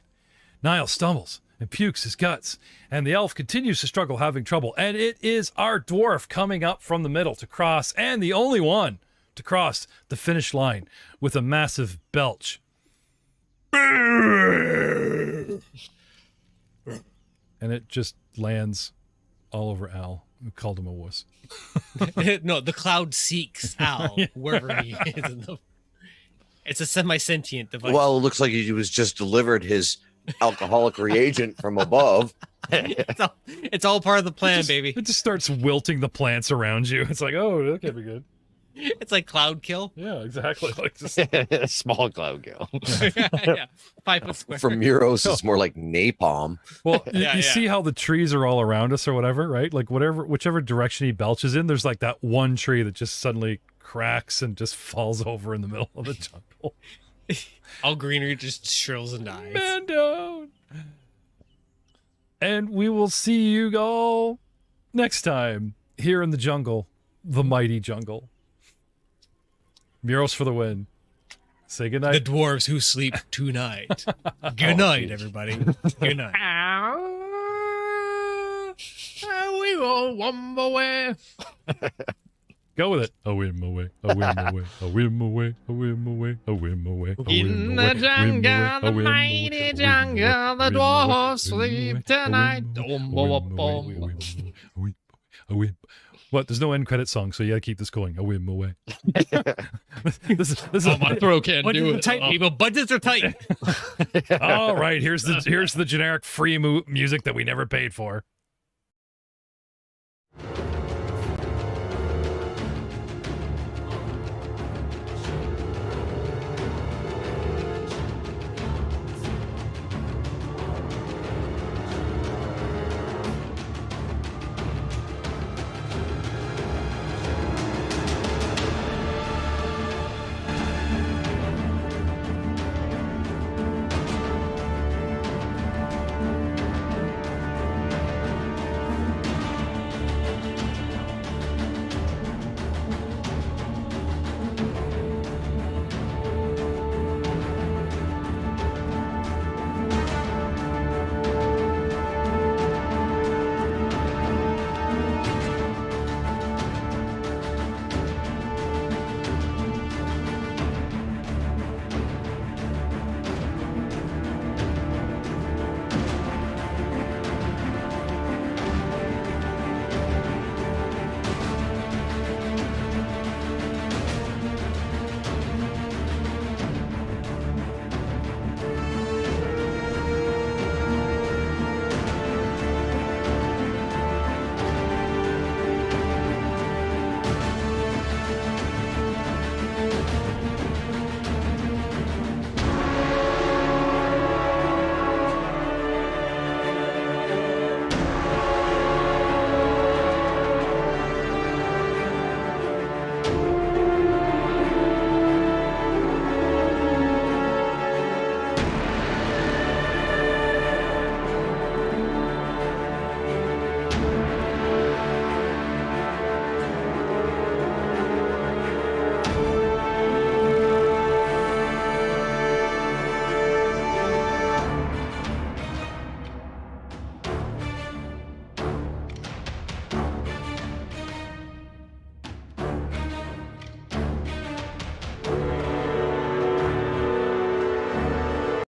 Niall stumbles and pukes his guts, and the elf continues to struggle, having trouble. And it is our dwarf coming up from the middle to cross, and the only one to cross the finish line with a massive belch. And it just lands all over Al, who called him a wuss. No, the cloud seeks Al wherever he is. It's a semi-sentient device. Well, it looks like he was just delivered his alcoholic reagent from above. It's all part of the plan, baby. It just starts wilting the plants around you. It's like, oh, that can't be good. It's like cloud kill. Yeah, exactly. Like just small cloud kill. Yeah, 5 foot square. For Muros, it's more like napalm. Well, you see how the trees are all around us or whatever, right? Like whichever direction he belches in, there's like that one tree that just suddenly cracks and just falls over in the middle of the jungle. All greenery just shrills and dies. Man down. And we will see you all next time here in the jungle, the mighty jungle. Muros for the win. Say goodnight. The dwarves who sleep tonight. Good night, everybody. Good night. We go one away. Go with it. A whim away, a whim away, a whim away, a whim away, a whim away. In the jungle, the mighty jungle, the dwarves sleep tonight. What? There's no end credit song, so you gotta keep this going. A whim away. this is my throat can't do it. Tight, people. Budgets are tight. All right, here's the generic free music that we never paid for.